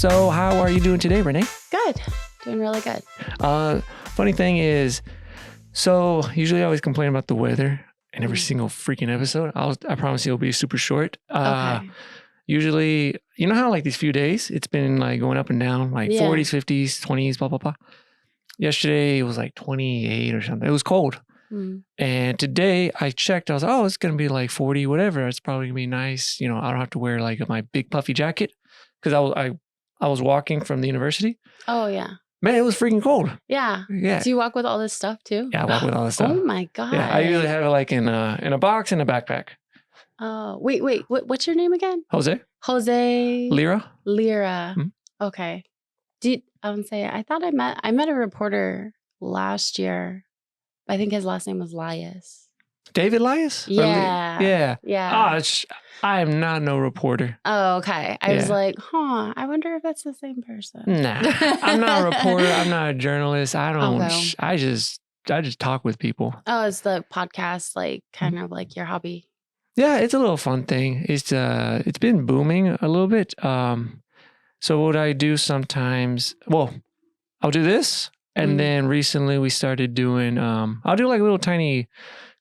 So how are you doing today, Renae? Good. Doing really good. Funny thing is, so usually I always complain about the weather in every single freaking episode. I promise you it'll be super short. Okay. Usually, you know how like these few days, it's been like going up and down, like 40s, 50s, 20s, blah, blah, blah. Yesterday it was like 28 or something. It was cold. And today I checked, I was like, oh, it's going to be like 40, whatever. It's probably going to be nice. You know, I don't have to wear like my big puffy jacket because I was walking from the university. Oh, yeah. Man, it was freaking cold. Yeah. Yeah. Do you walk with all this stuff too? Yeah, I walk with all this stuff. Oh my God. Yeah, I usually have it like in a box in a backpack. Oh, wait. What's your name again? Jose. Lira. Mm-hmm. Okay. I thought I met a reporter last year. I think his last name was Lias. David Lias? Yeah. Yeah. I am not no reporter. Oh, okay. I was like, I wonder if that's the same person. Nah, I'm not a reporter. I'm not a journalist. I don't. Okay. I just talk with people. Oh, it's the podcast, like kind of like your hobby. Yeah, it's a little fun thing. It's been booming a little bit. So what I do sometimes, well, I'll do this, and then recently we started doing. I'll do like little tiny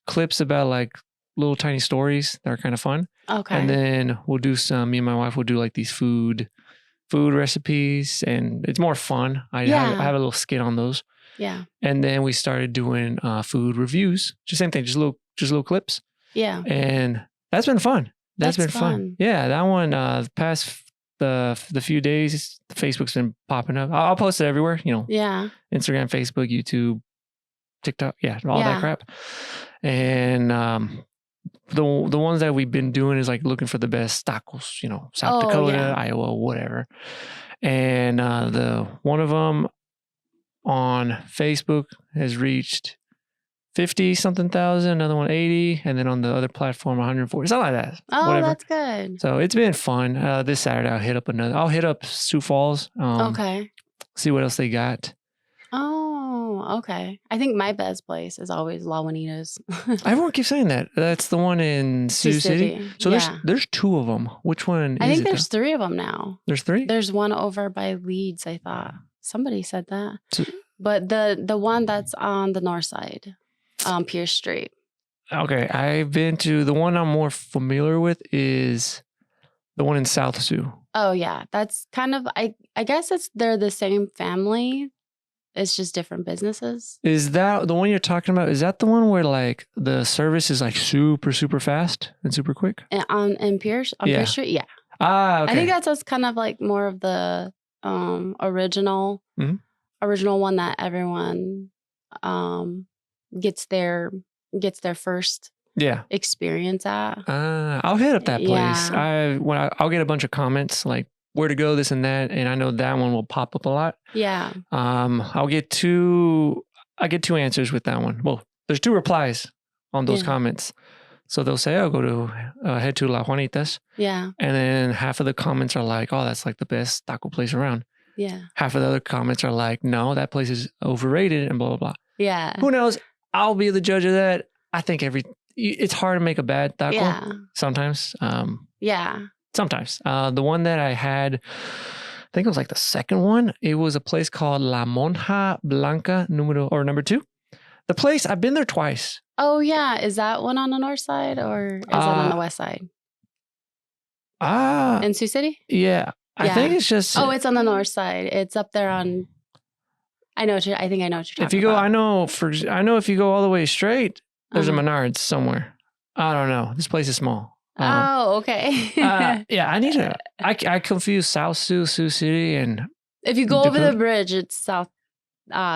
clips about like little tiny stories that are kind of fun. Okay. And then we'll do me and my wife will do like these food recipes, and it's more fun. I have a little skit on those. Yeah. And then we started doing food reviews. Just same thing, just little clips. Yeah. And that's been fun. That's been fun. Yeah, that one the few days, Facebook's been popping up. I'll post it everywhere, you know. Yeah. Instagram, Facebook, YouTube, TikTok, all that crap. And the ones that we've been doing is like looking for the best tacos, you know, South Dakota, Iowa, whatever. And the one of them on Facebook has reached 50 something thousand, another one 80, and then on the other platform 140, something like that. Oh, whatever. That's good. So it's been fun. This Saturday I'll hit up Sioux Falls. Okay. See what else they got. Oh, okay. I think my best place is always La Juanita's. Everyone keeps saying that. That's the one in Sioux City. So there's two of them. Which one? I think there's three of them now. There's three? There's one over by Leeds, I thought. Somebody said that. But the one that's on the north side, Pierce Street. Okay. I've been to the one I'm more familiar with is the one in South Sioux. Oh, yeah. That's kind of, I guess they're the same family. It's just different businesses. Is that the one you're talking about? Is that the one where like the service is like super, super fast and super quick? In Pierce? On Pierce Street? Yeah. Ah, okay. I think that's kind of like more of the original one that everyone gets their first experience at. I'll hit up that place. Yeah. I'll get a bunch of comments like where to go, this and that, and I know that one will pop up a lot. Yeah. I get two answers with that one. Well, there's two replies on those comments. So they'll say, go to head to La Juanita's. Yeah. And then half of the comments are like, oh, that's like the best taco place around. Yeah. Half of the other comments are like, no, that place is overrated and blah, blah, blah. Yeah. Who knows? I'll be the judge of that. I think it's hard to make a bad taco sometimes. Sometimes. The one that I had, I think it was like the second one. It was a place called La Monja Blanca number 2. The place, I've been there twice. Oh, yeah. Is that one on the north side or is it on the west side? In Sioux City? Yeah. I think it's just... Oh, it's on the north side. It's up there on... I think I know what you're talking about. If you go, I know if you go all the way straight, there's a Menards somewhere. I don't know. This place is small. Okay. I need to... I confuse South Sioux City, and... If you go over the bridge, it's South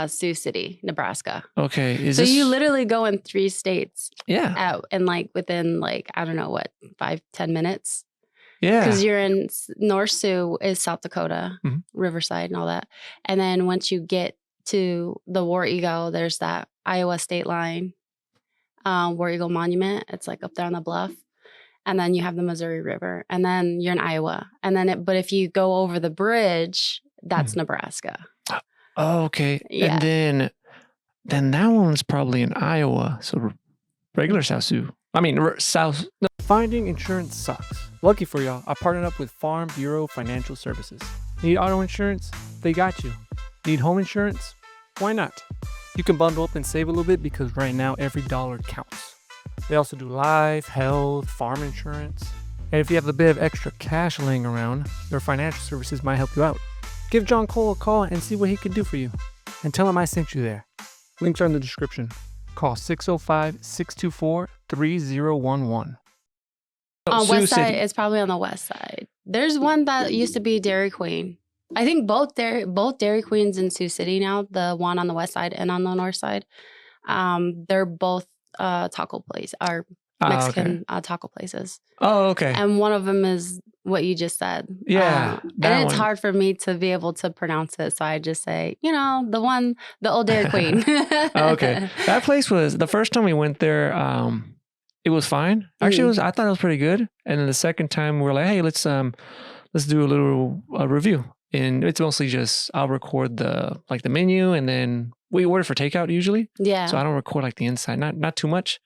Sioux City, Nebraska. Okay. So you literally go in 3 states. Yeah. And like within like, I don't know what, 5-10 minutes. Yeah. Because you're in North Sioux is South Dakota, Riverside and all that. And then once you get to the War Eagle, there's that Iowa state line, War Eagle Monument. It's like up there on the bluff. And then you have the Missouri River. And then you're in Iowa. And then, but if you go over the bridge, that's Nebraska. Oh, okay. Yeah. And then that one's probably in Iowa. So regular South Sioux. I mean, South. No. Finding insurance sucks. Lucky for y'all, I partnered up with Farm Bureau Financial Services. Need auto insurance? They got you. Need home insurance? Why not? You can bundle up and save a little bit because right now every dollar counts. They also do life, health, farm insurance. And if you have a bit of extra cash laying around, their financial services might help you out. Give John Cole a call and see what he can do for you. And tell him I sent you there. Links are in the description. Call 605-624-3011. On West Side, it's probably on the West Side. There's one that used to be Dairy Queen. I think both Dairy Queens in Sioux City now, the one on the West Side and on the North Side, they're both taco place, are Mexican taco places. Oh, okay. And one of them is what you just said. Yeah. And it's hard for me to be able to pronounce it. So I just say, the old Dairy Queen. Okay. That place was, the first time we went there, it was fine. Actually, I thought it was pretty good. And then the second time we were like, hey, let's do a little review. And it's mostly just, I'll record the menu, and then we order for takeout usually. Yeah. So I don't record like the inside, not too much.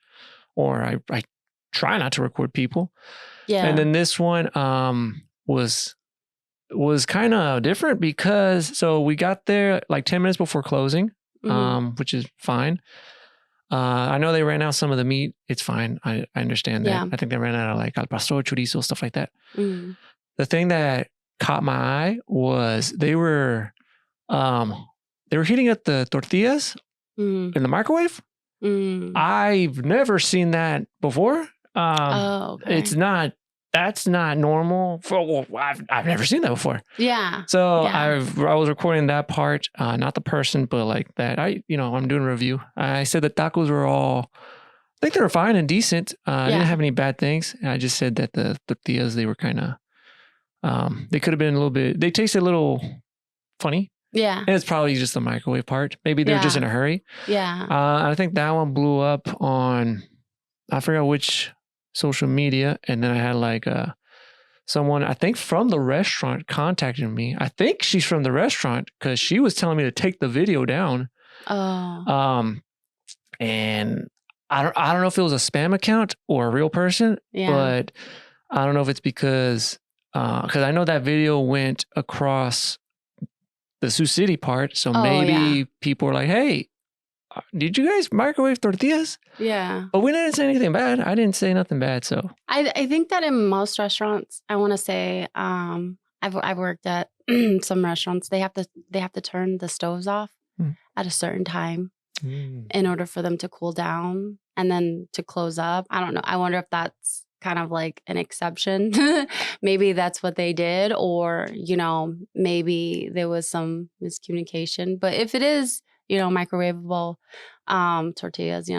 Or I try not to record people. Yeah. And then this one was kind of different because so we got there like 10 minutes before closing, which is fine. I know they ran out some of the meat. It's fine. I understand that. Yeah. I think they ran out of like al pastor, chorizo, stuff like that. Mm. The thing that caught my eye was they were heating up the tortillas in the microwave. I've never seen that before. Okay. That's not normal. I've never seen that before. Yeah. So I was recording that part, not the person, but like that. I'm doing a review. I said the tacos were I think they were fine and decent. I didn't have any bad things. I just said that the tortillas, they were kind of, they could have been a little bit, they tasted a little funny. Yeah. And it's probably just the microwave part. Maybe they're just in a hurry. Yeah. I think that one blew up on, I forgot which social media. And then I had like someone, I think from the restaurant, contacted me. I think she's from the restaurant because she was telling me to take the video down. Oh. And I don't know if it was a spam account or a real person, but I don't know if it's because I know that video went across the Sioux City part. So maybe people were like, hey, did you guys microwave tortillas? Yeah. But we didn't say anything bad. I didn't say nothing bad. So I think that in most restaurants, I want to say, I've worked at some restaurants. They have to turn the stoves off at a certain time in order for them to cool down and then to close up. I don't know. I wonder if that's kind of like an exception. Maybe that's what they did, or, maybe there was some miscommunication. But if it is, microwavable tortillas,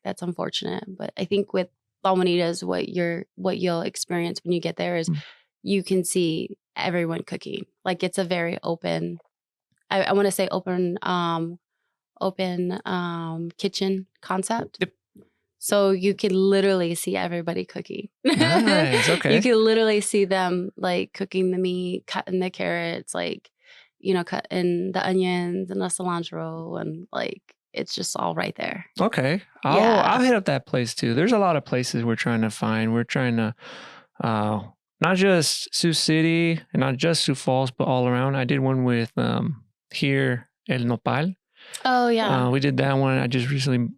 that's unfortunate. But I think with Balmanitas, what you'll experience when you get there is you can see everyone cooking. Like it's a very open, I want to say open kitchen concept. Yep. So you can literally see everybody cooking. Nice. Okay. You can literally see them like cooking the meat, cutting the carrots, like, cutting the onions and the cilantro, and like it's just all right there. Okay. I'll hit up that place too. There's a lot of places we're trying to find. We're trying to not just Sioux City and not just Sioux Falls, but all around. I did one with here El Nopal. Oh yeah. We did that one. I just recently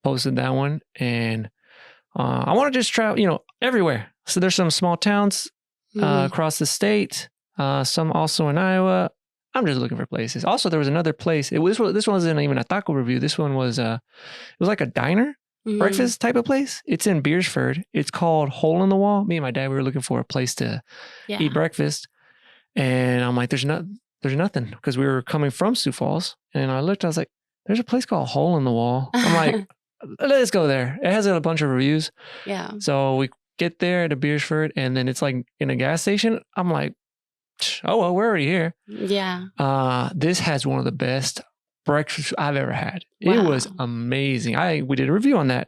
posted that one, and I want to just travel, everywhere. So there's some small towns across the state, some also in Iowa. I'm just looking for places. Also, there was another place. This one wasn't even a taco review. This one was it was like a diner, breakfast type of place. It's in Beersford. It's called Hole in the Wall. Me and my dad, we were looking for a place to eat breakfast, and I'm like, there's nothing, because we were coming from Sioux Falls, and I looked. I was like, there's a place called Hole in the Wall. I'm like, let's go there. It has a bunch of reviews. Yeah. So we get there to Beersford, and then it's like in a gas station. I'm like, oh, well, we're already here. Yeah. This has one of the best breakfasts I've ever had. Wow. It was amazing. We did a review on that.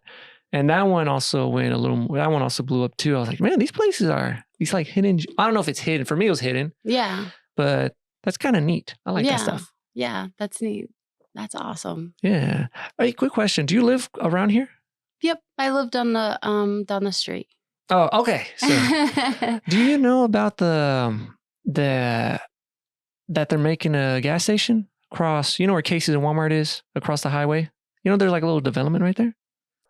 And that one also blew up too. I was like, man, these places are these like hidden. I don't know if it's hidden. For me, it was hidden. Yeah. But that's kind of neat. I like that stuff. Yeah, that's neat. That's awesome. Yeah. Hey, quick question. Do you live around here? Yep. I live down the street. Oh, okay. So do you know about the that they're making a gas station across, you know where Casey's and Walmart is, across the highway? You know, there's like a little development right there.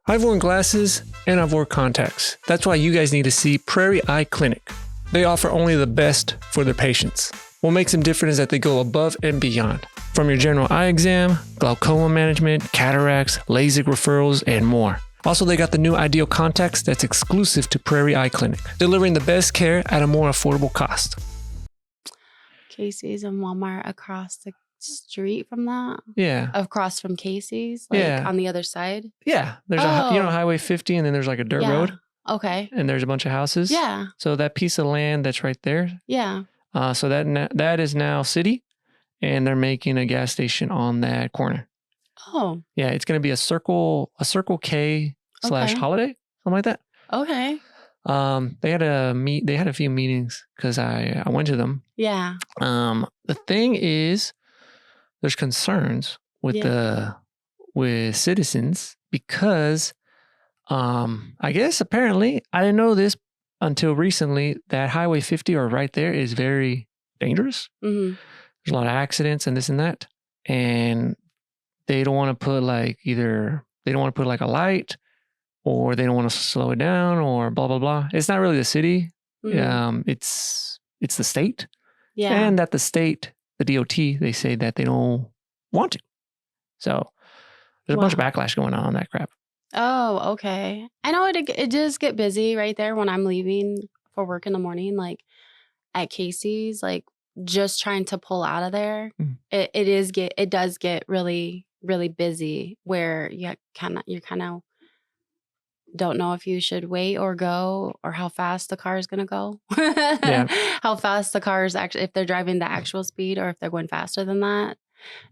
I've worn glasses and I've worn contacts. That's why you guys need to see Prairie Eye Clinic. They offer only the best for their patients. What makes them different is that they go above and beyond. From your general eye exam, glaucoma management, cataracts, LASIK referrals, and more. Also, they got the new Ideal Contacts that's exclusive to Prairie Eye Clinic, delivering the best care at a more affordable cost. Casey's and Walmart across the street from that? Yeah. Across from Casey's? Like on the other side? Yeah. There's Highway 50 and then there's like a dirt road. Okay. And there's a bunch of houses. Yeah. So that piece of land that's right there. Yeah. So that is now city, and they're making a gas station on that corner. Oh. Yeah, it's going to be a Circle K / Holiday, something like that. Okay. They had a few meetings because I went to them. Yeah. The thing is, there's concerns with with citizens because I guess apparently I didn't know this until recently that Highway 50 or right there is very dangerous. Mm-hmm. There's a lot of accidents and this and that, and they don't want to put like a light, or they don't want to slow it down, or blah blah blah. It's not really the city. Mm-hmm. It's the state. Yeah. And that the state, the DOT, they say that they don't want to. So there's a bunch of backlash going on that crap. Oh, okay. I know it does get busy right there when I'm leaving for work in the morning, like at Casey's, like just trying to pull out of there. Mm. It does get really, really busy where you kind of don't know if you should wait or go, or how fast the car is going to go. Yeah. How fast the car is actually, if they're driving the actual speed or if they're going faster than that,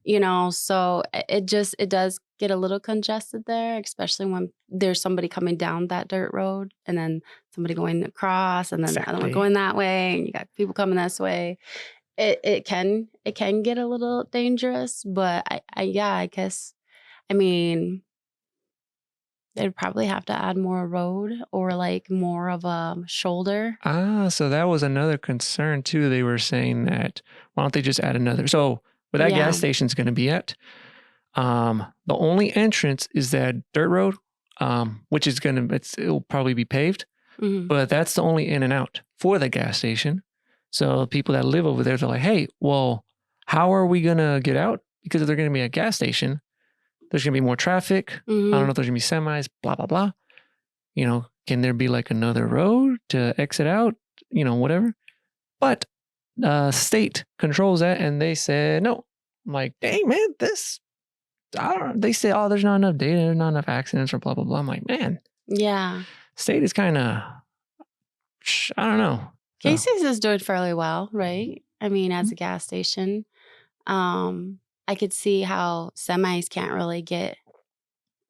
you know. So it does get a little congested there, especially when there's somebody coming down that dirt road and then somebody going across and then the other one going that way, and you got people coming this way. It can get a little dangerous, but I guess, I mean, they'd probably have to add more road or like more of a shoulder. So that was another concern too. They were saying that, why don't they just add another? So where that gas station's going to be at, the only entrance is that dirt road, which is it'll probably be paved, but that's the only in and out for the gas station. So people that live over there, they're like, hey, well, how are we going to get out? Because if they're going to be a gas station, there's going to be more traffic. Mm-hmm. I don't know if there's going to be semis, blah, blah, blah. You know, can there be like another road to exit out? You know, whatever. But state controls that, and they said no. I'm like, dang, man, they say, oh, there's not enough data, there's not enough accidents or blah, blah, blah. I'm like, man. Yeah. State is kind of, I don't know. Casey's is doing fairly well, right? I mean, as a gas station. I could see how semis can't really get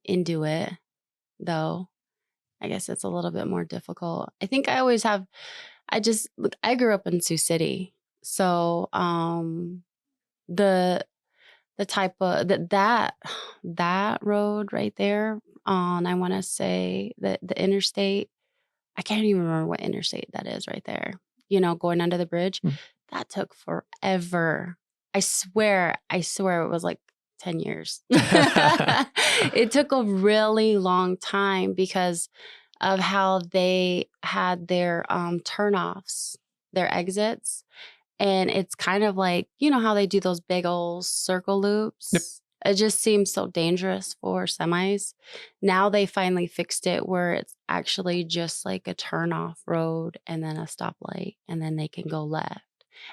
into it, though. I guess it's a little bit more difficult. I think I grew up in Sioux City. So the type of that road right there on, I want to say that the interstate, I can't even remember what interstate that is right there. You know, going under the bridge, that took forever. I swear it was like 10 years. It took a really long time because of how they had their turnoffs, their exits. And it's kind of like, you know how they do those big old circle loops? Yep. It just seems so dangerous for semis. Now they finally fixed it where it's actually just like a turnoff road and then a stoplight, and then they can go left.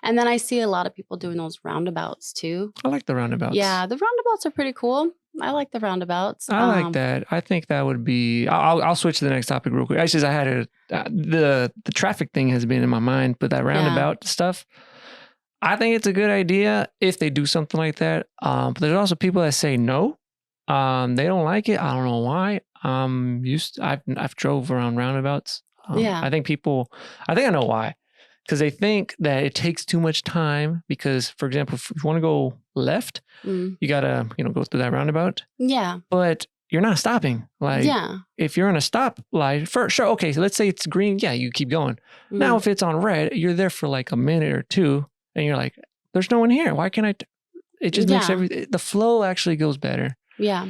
And then I see a lot of people doing those roundabouts too. I like the roundabouts. Yeah, the roundabouts are pretty cool. I like the roundabouts. I like that. I think that would be. I'll switch to the next topic real quick. Actually, I had the traffic thing has been in my mind, but that roundabout stuff, I think it's a good idea if they do something like that. But there's also people that say no. They don't like it. I don't know why. I've drove around roundabouts. I think I know why. Because they think that it takes too much time. Because, for example, if you want to go left, you gotta, go through that roundabout. Yeah. But you're not stopping. Like, if you're on a stop light, sure, okay. So let's say it's green. Yeah, you keep going. Now, if it's on red, you're there for like a minute or two, and you're like, there's no one here. Why can't I? It just makes the flow actually goes better. Yeah.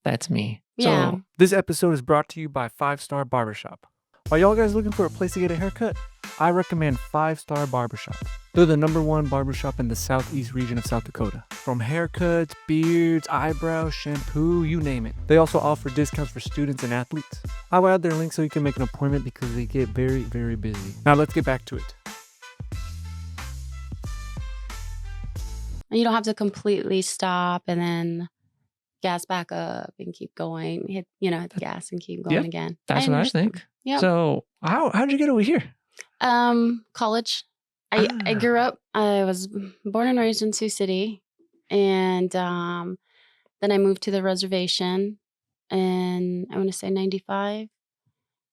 That's me. Yeah. So this episode is brought to you by 5 Star Barbershop. Are y'all guys looking for a place to get a haircut? I recommend 5 Star Barbershop. They're the #1 barbershop in the southeast region of South Dakota. From haircuts, beards, eyebrows, shampoo, you name it. They also offer discounts for students and athletes. I will add their link so you can make an appointment because they get very, very busy. Now let's get back to it. You don't have to completely stop and then gas back up and keep going. Hit the gas and keep going again. That's what I think. Yeah. So how'd you get over here? College. I grew up. I was born and raised in Sioux City, and then I moved to the reservation, and I want to say 95,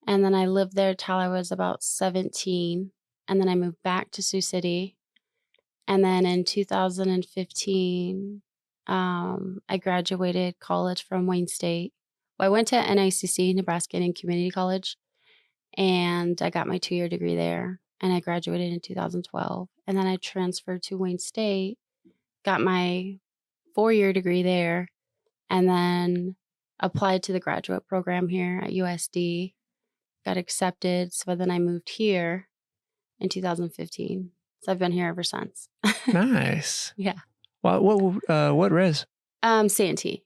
and then I lived there till I was about 17, and then I moved back to Sioux City, and then in 2015. I graduated college from Wayne State. Well, I went to NICC, Nebraska Indian Community College, and I got my 2-year degree there, and I graduated in 2012. And then I transferred to Wayne State, got my 4-year degree there, and then applied to the graduate program here at USD, got accepted. So then I moved here in 2015. So I've been here ever since. Nice. Yeah. What res? Santee.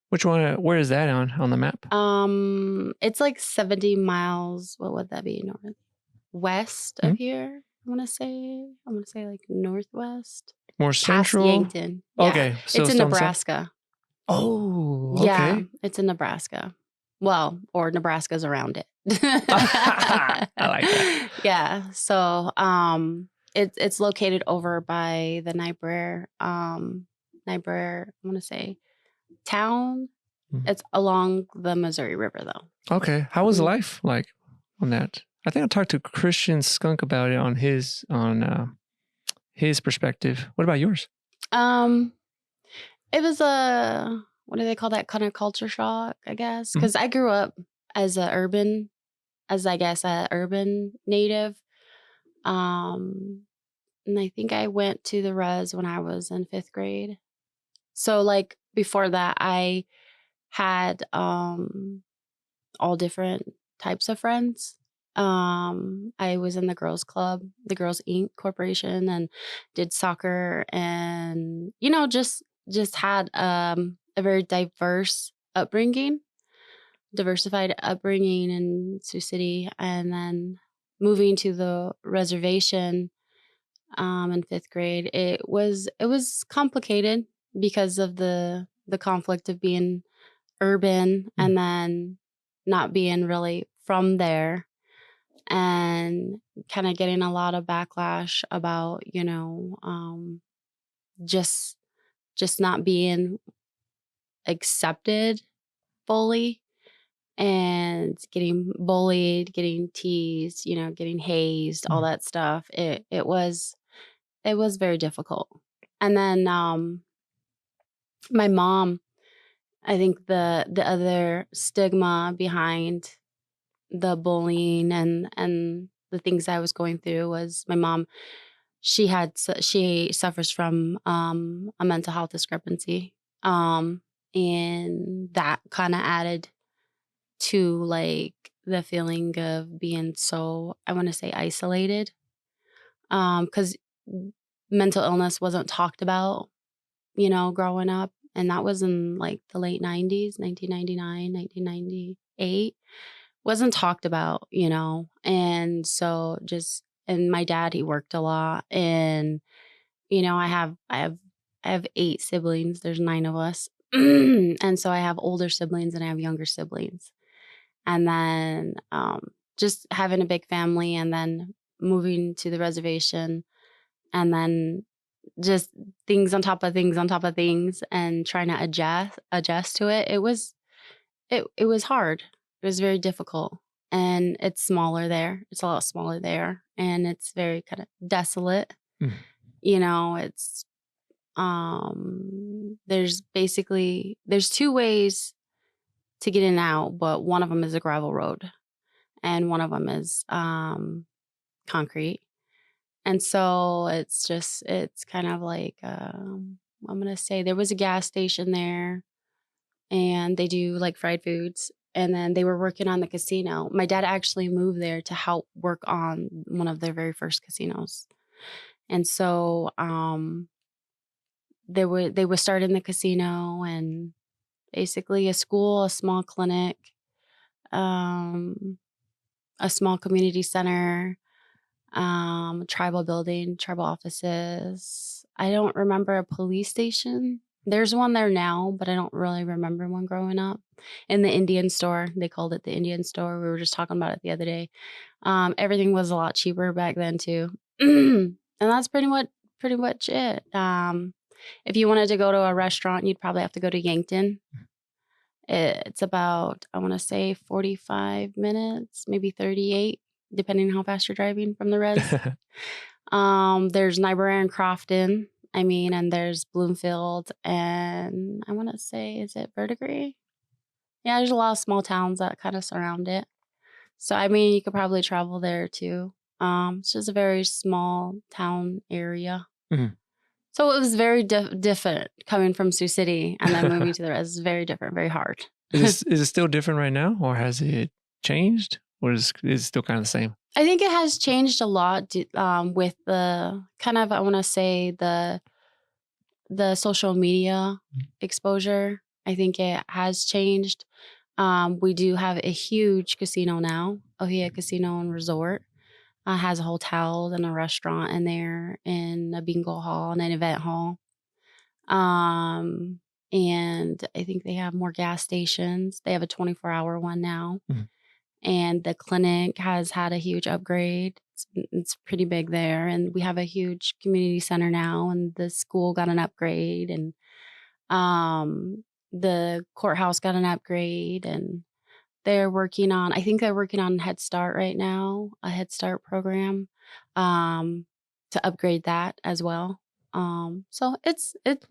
Which one? Where is that on the map? It's like 70 miles. What would that be? West of here. I want to say like northwest. More central. Past Yankton. Yeah. Okay, so it's in Nebraska. Oh, okay. Yeah, it's in Nebraska. Well, or Nebraska's around it. I like that. Yeah. So, it's located over by the Niobrara, I want to say town. Mhm. It's along the Missouri River though. Okay. How was life like on that? I think I talked to Christian Skunk about it on his perspective. What about yours? It was what do they call that, kind of culture shock, I guess, because I grew up as a urban native. And I think I went to the res when I was in 5th grade. So like before that, I had all different types of friends. I was in the girls club, the Girls Inc. Corporation, and did soccer, and just had a very diversified upbringing in Sioux City, and then moving to the reservation in 5th grade, it was complicated because of the conflict of being urban and then not being really from there, and kind of getting a lot of backlash about just not being accepted fully, and getting bullied, getting teased, getting hazed, all that stuff. It was very difficult. And then my mom, I think the other stigma behind the bullying and the things I was going through was my mom. She suffers from a mental health discrepancy, and that kind of added to like the feeling of being so, I want to say, isolated, because mental illness wasn't talked about, growing up. And that was in like the late 90s, 1999, 1998. Wasn't talked about, And so and my dad, he worked a lot. And, I have 8 siblings. There's 9 of us. And so I have older siblings and I have younger siblings. And then just having a big family, and then moving to the reservation, and then just things on top of things on top of things, and trying to adjust to it. It was hard. It was very difficult. And it's smaller there. It's a lot smaller there. And it's very kind of desolate. It's there's 2 ways to get in and out, but one of them is a gravel road and one of them is concrete. And so it's kind of like, I'm going to say there was a gas station there and they do like fried foods. And then they were working on the casino. My dad actually moved there to help work on one of their very first casinos. And so they were starting the casino and basically a school, a small clinic, a small community center, tribal building, tribal offices. I don't remember a police station. There's one there now, but I don't really remember one growing up. In the Indian store, they called it the Indian store. We were just talking about it the other day. Everything was a lot cheaper back then too, and that's pretty much it. If you wanted to go to a restaurant, you'd probably have to go to Yankton. It's about, I want to say 45 minutes, maybe 38, depending on how fast you're driving from the res. There's Niobrara and Crofton. And there's Bloomfield, and I want to say, is it Verdigris? Yeah, there's a lot of small towns that kind of surround it. So, you could probably travel there too. It's just a very small town area. Mm-hmm. So it was very different coming from Sioux City and then moving to the res. It's very different, very hard. Is it still different right now, or has it changed, or is it still kind of the same? I think it has changed a lot with the kind of, I want to say, the social media exposure. I think it has changed. We do have a huge casino now, Ohia Casino and Resort. Has a hotel and a restaurant in there, and a bingo hall and an event hall. And I think they have more gas stations. They have a 24-hour one now. Mm-hmm. And the clinic has had a huge upgrade. It's pretty big there. And we have a huge community center now, and the school got an upgrade, and the courthouse got an upgrade, and they're working on Head Start right now, a Head Start program, to upgrade that as well. So it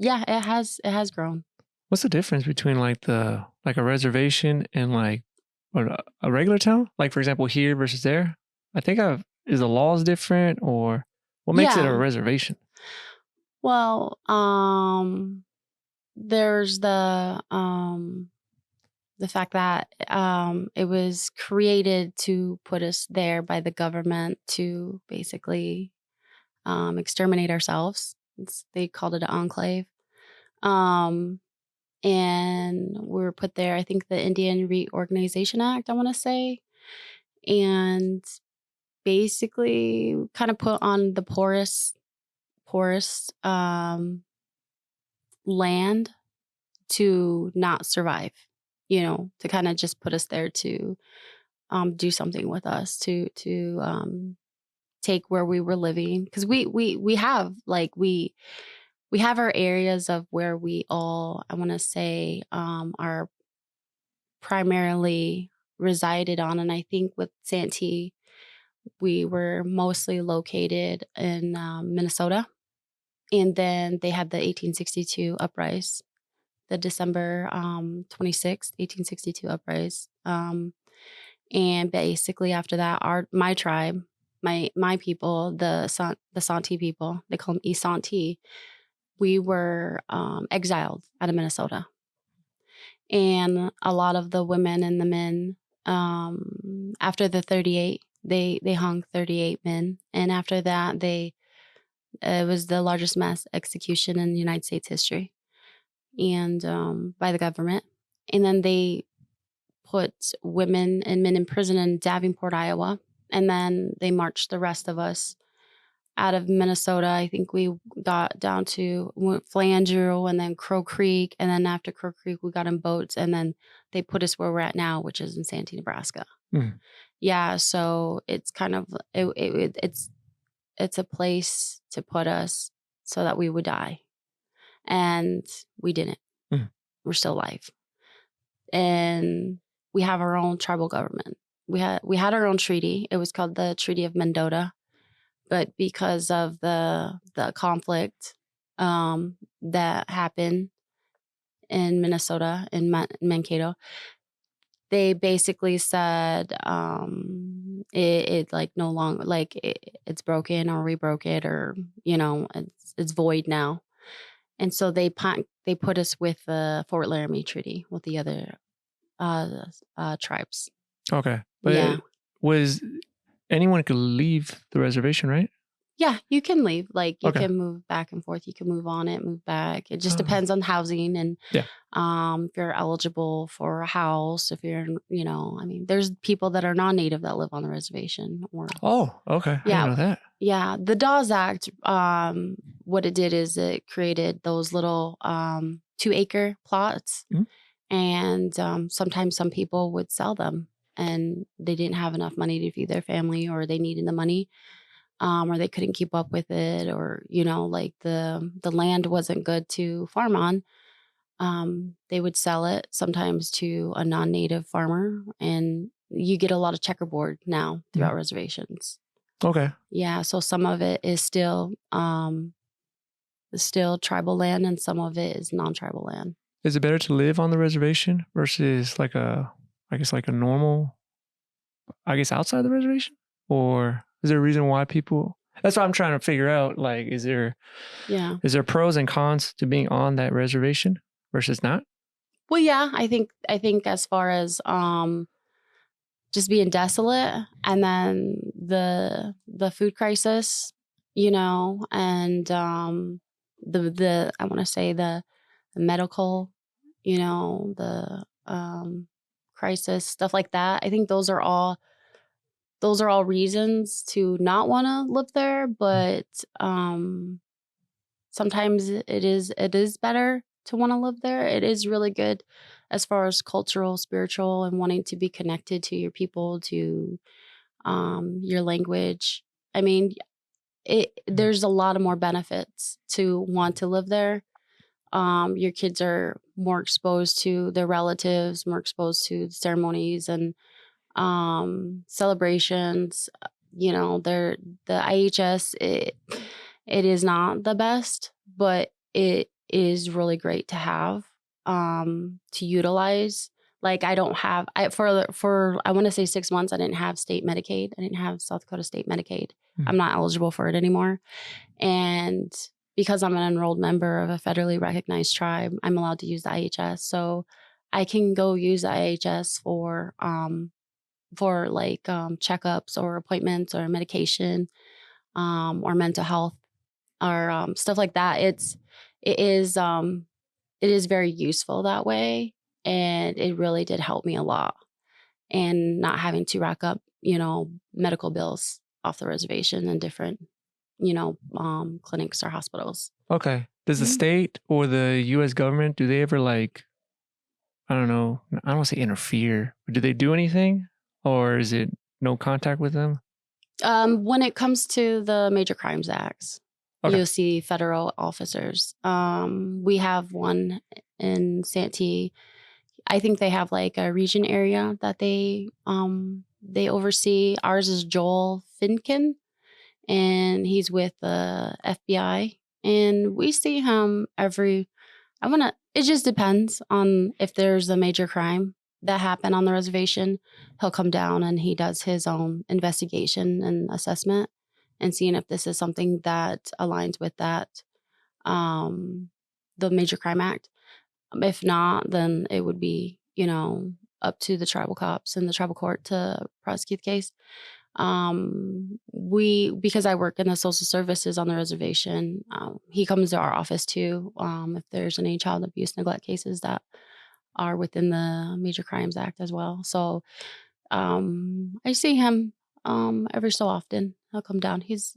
has grown. What's the difference between like a reservation and like a regular town? Like, for example, here versus there? I think is the laws different, or what makes it a reservation? Well, there's the fact that it was created to put us there by the government to basically exterminate ourselves. They called it an enclave. And we were put there, I think the Indian Reorganization Act, I want to say. And basically kind of put on the poorest land to not survive, to kind of just put us there to do something with us, to take where we were living. Because we have our areas of where we all, I want to say, are primarily resided on. And I think with Santee, we were mostly located in Minnesota. And then they had the 1862 uprise, the December 26th, 1862 uprise. And basically after that, my tribe, my people, the Santee people, they call them East Santee, we were exiled out of Minnesota. And a lot of the women and the men, after the 38, they hung 38 men. And after that, it was the largest mass execution in United States history, and by the government. And then they put women and men in prison in Davenport, Iowa. And then they marched the rest of us out of Minnesota. I think we got down to Flandreau and then Crow Creek. And then after Crow Creek, we got in boats, and then they put us where we're at now, which is in Santee, Nebraska. Mm. Yeah. So it's kind of, it's a place to put us so that we would die. And we didn't. Mm. We're still alive. And we have our own tribal government. We had our own treaty. It was called the Treaty of Mendota. But because of the conflict that happened in Minnesota, in Mankato, they basically said it like no longer, like it's broken or we broke it, or, it's void now. And so they put us with the Fort Laramie Treaty with the other tribes. Okay. But was anyone could leave the reservation, right? Yeah, you can leave. Like you can move back and forth. You can move on it, move back. It just depends on housing and if you're eligible for a house, if you're, there's people that are non-native that live on the reservation. Okay. I didn't know that. Yeah. The Dawes Act, what it did is it created those little 2-acre plots. Mm-hmm. And sometimes some people would sell them and they didn't have enough money to feed their family, or they needed the money. Or they couldn't keep up with it, or, like the land wasn't good to farm on. They would sell it sometimes to a non-native farmer, and you get a lot of checkerboard now throughout reservations. Okay. Yeah. So some of it is still tribal land, and some of it is non-tribal land. Is it better to live on the reservation versus like a normal, outside the reservation? Or is there a reason why people... That's what I'm trying to figure out. Like, is there pros and cons to being on that reservation versus not? Well, yeah, I think as far as just being desolate, and then the food crisis, and the I want to say the medical, the crisis, stuff like that. I think those are all reasons to not want to live there, but sometimes it is better to want to live there. It is really good as far as cultural, spiritual, and wanting to be connected to your people, to your language. I mean, there's a lot of more benefits to want to live there. Your kids are more exposed to their relatives, more exposed to the ceremonies and celebrations. The IHS, it is not the best, but it is really great to have, to utilize. Like I don't have, for I want to say 6 months, I didn't have state Medicaid. I didn't have South Dakota state Medicaid. I'm not eligible for it anymore. And because I'm an enrolled member of a federally recognized tribe, I'm allowed to use the IHS. So I can go use the IHS for checkups or appointments or medication, or mental health, or stuff like that. It is very useful that way, and it really did help me a lot, and not having to rack up medical bills off the reservation and different clinics or hospitals. Okay. Does the state or the U.S. government, do they ever I don't know, I don't want to say interfere, but do they do anything? Or is it no contact with them? When it comes to the Major Crimes Acts, you'll see federal officers. We have one in Santee. I think they have like a region area that they oversee. Ours is Joel Finken, and he's with the FBI. And we see him it just depends on if there's a major crime that happened on the reservation. He'll come down and he does his own investigation and assessment, and seeing if this is something that aligns with that, the Major Crime Act. If not, then it would be, up to the tribal cops and the tribal court to prosecute the case. Because I work in the social services on the reservation, he comes to our office too, if there's any child abuse, neglect cases that are within the Major Crimes Act as well. So I see him every so often. He'll come down. He's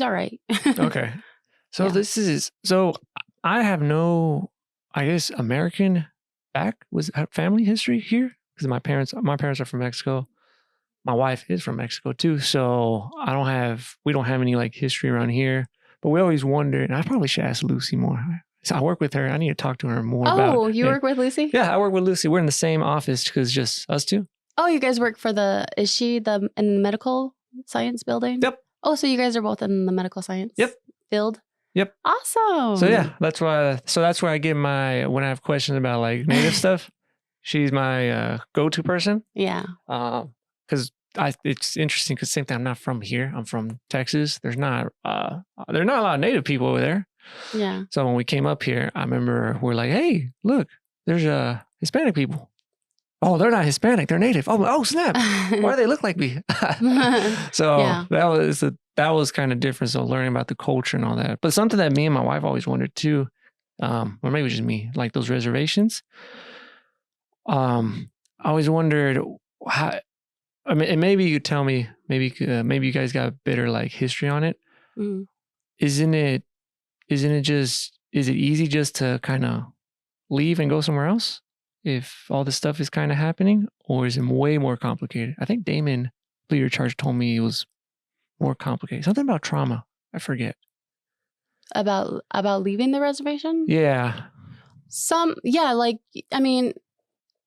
all right. Okay. So so I have no, I guess, American family history here, because my parents are from Mexico. My wife is from Mexico too. So we don't have any like history around here, but we always wonder, and I probably should ask Lucy more. So I work with her. I need to talk to her more about... Oh, you work with Lucy? Yeah, I work with Lucy. We're in the same office because just us two. Oh, you guys work is she in the medical science building? Yep. Oh, so you guys are both in the medical science field? Yep. Awesome. So yeah, that's why I get when I have questions about like native stuff, she's my go-to person. Yeah. Because it's interesting because same thing. I'm not from here. I'm from Texas. There's not a lot of Native people over there. Yeah. So when we came up here, I remember we're like, hey, look, there's Hispanic people. Oh, they're not Hispanic. They're Native. Oh, snap. Why do they look like me? So Yeah. that was kind of different. So learning about the culture and all that. But something that me and my wife always wondered too, or maybe just me, like those reservations. I always wondered how. I mean, and maybe you tell me, maybe you guys got better like history on it. Mm. Is it easy just to kind of leave and go somewhere else if all this stuff is kind of happening, or is it way more complicated? I think Damon, leader charge, told me it was more complicated. Something about trauma. I forget. About leaving the reservation? Yeah. I mean,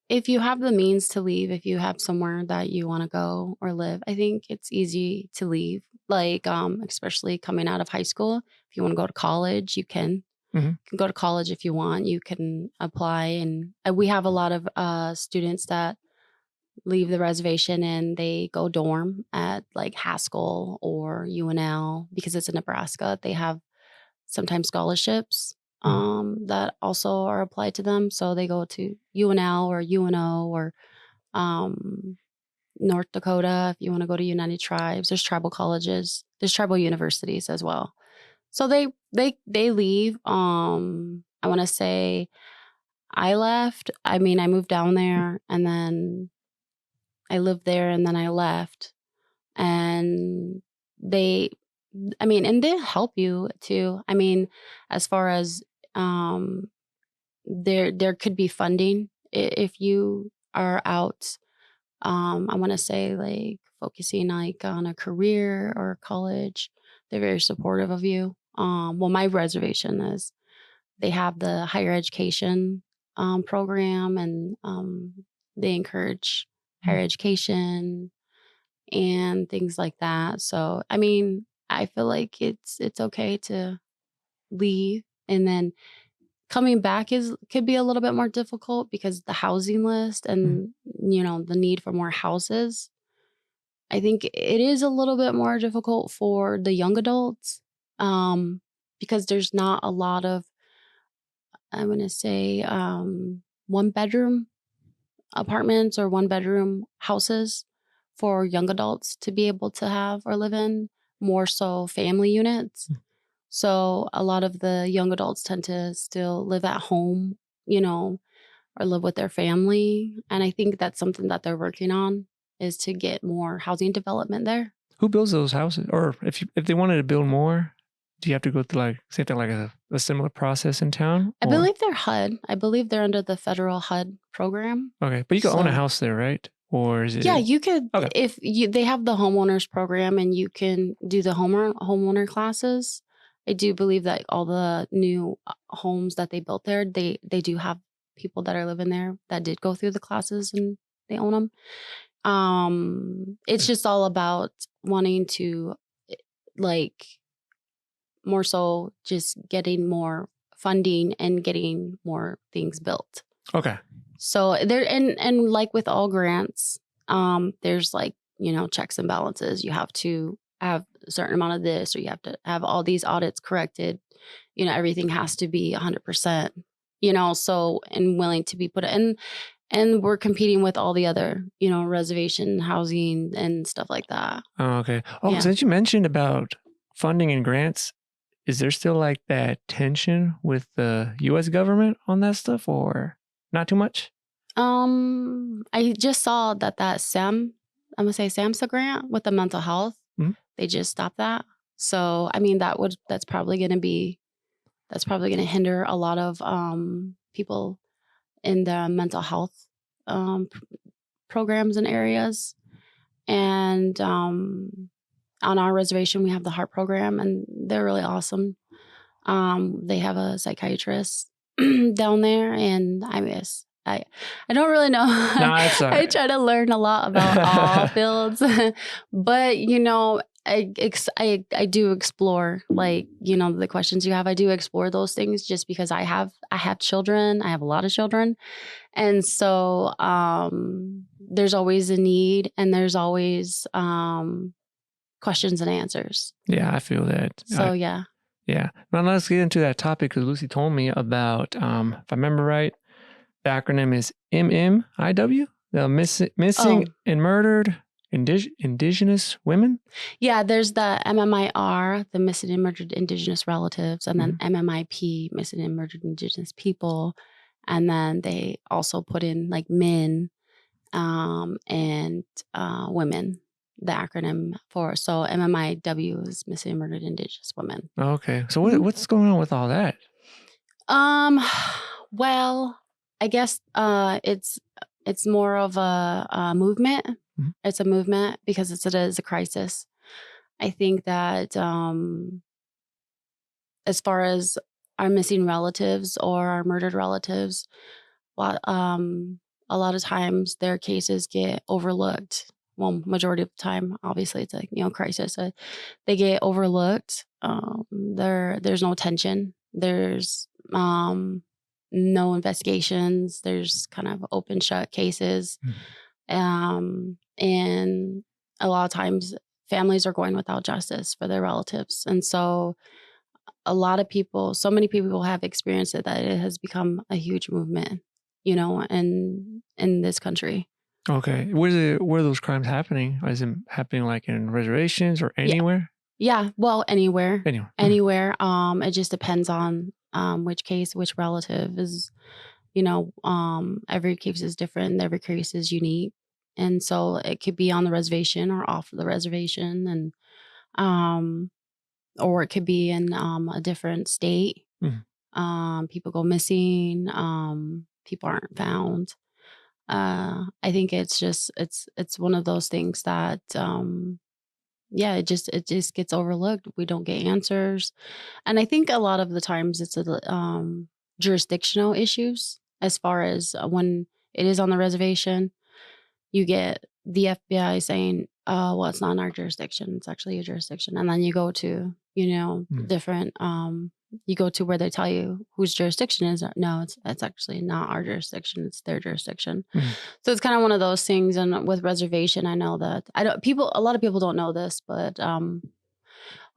if you have the means to leave, if you have somewhere that you want to go or live, I think it's easy to leave. Like, especially coming out of high school, if you want to go to college, you can. Mm-hmm. You can go to college if you want. You can apply, and we have a lot of students that leave the reservation and they go dorm at like Haskell or UNL because it's in Nebraska. They have sometimes scholarships that also are applied to them. So they go to UNL or UNO or North Dakota if you want to go to United Tribes. There's tribal colleges. There's tribal universities as well. So they leave. I want to say I left. I mean, I moved down there and then I lived there and then I left. And they help you too. I mean, as far as there could be funding if you are out. I want to say like focusing like on a career or college. They're very supportive of you. Well, my reservation is they have the higher education program, and they encourage higher education and things like that. So, I mean, I feel like it's okay to leave, and then coming back could be a little bit more difficult because the housing list and the need for more houses. I think it is a little bit more difficult for the young adults because there's not a lot of, I'm going to say, 1-bedroom apartments or 1-bedroom houses for young adults to be able to have or live in, more so family units. So a lot of the young adults tend to still live at home, or live with their family. And I think that's something that they're working on, is to get more housing development there. Who builds those houses? Or if they wanted to build more, do you have to go through like same thing, like a similar process in town? I believe they're HUD. I believe they're under the federal HUD program. Okay, but you can own a house there, right? Or is it? Yeah, you could. Okay. They have the homeowners program, and you can do the homeowner classes. I do believe that all the new homes that they built there, they do have people that are living there that did go through the classes and they own them. It's just all about wanting to, like, more so just getting more funding and getting more things built. Okay. So there, and like with all grants, there's like, checks and balances. You have to have a certain amount of this, or you have to have all these audits corrected. Everything has to be 100%, so, and willing to be put in. And we're competing with all the other, reservation housing and stuff like that. Oh, okay. Oh, since you mentioned about funding and grants, is there still like that tension with the U.S. government on that stuff, or not too much? I just saw that I'm gonna say SAMHSA grant with the mental health. Mm-hmm. They just stopped that. So, I mean, that's probably going to hinder a lot of people in the mental health programs and areas. And on our reservation, we have the heart program, and they're really awesome. They have a psychiatrist down there, and I don't really know. No, it's all right. I try to learn a lot about all fields, but I do explore, like, the questions you have. I do explore those things just because I have children. I have a lot of children, and so there's always a need, and there's always questions and answers. Yeah, I feel that. So yeah. Now let's get into that topic, because Lucy told me about, if I remember right, the acronym is MMIW, the missing and murdered Indigenous women. Yeah, there's the MMIR, the missing and murdered Indigenous relatives, and then MMIP, missing and murdered Indigenous people, and then they also put in like men and women. The acronym for MMIW is missing and murdered Indigenous women. Okay, so what's going on with all that? Well, I guess it's more of a movement. It's a movement because it is a crisis. I think that as far as our missing relatives or our murdered relatives, a lot of times their cases get overlooked. Well, majority of the time, obviously, it's a crisis. They get overlooked. There's no attention. There's no investigations. There's kind of open shut cases, and a lot of times families are going without justice for their relatives, and so so many people have experienced it that it has become a huge movement, in this country. Okay. Where are those crimes happening? Is it happening like in reservations or anywhere? Yeah. Well, anywhere. Anywhere. It just depends on which case, which relative is, every case is different. Every case is unique. And so it could be on the reservation or off the reservation, and or it could be in a different state. People go missing. People aren't found. I think it's just it's one of those things that it just gets overlooked. We don't get answers, and I think a lot of the times it's jurisdictional issues. As far as when it is on the reservation, you get the FBI saying, well, it's not in our jurisdiction, it's actually a jurisdiction, and then you go to different you go to where they tell you whose jurisdiction is. No, it's actually not our jurisdiction, it's their jurisdiction. So it's kind of one of those things. And with reservation, I know that a lot of people don't know this, but on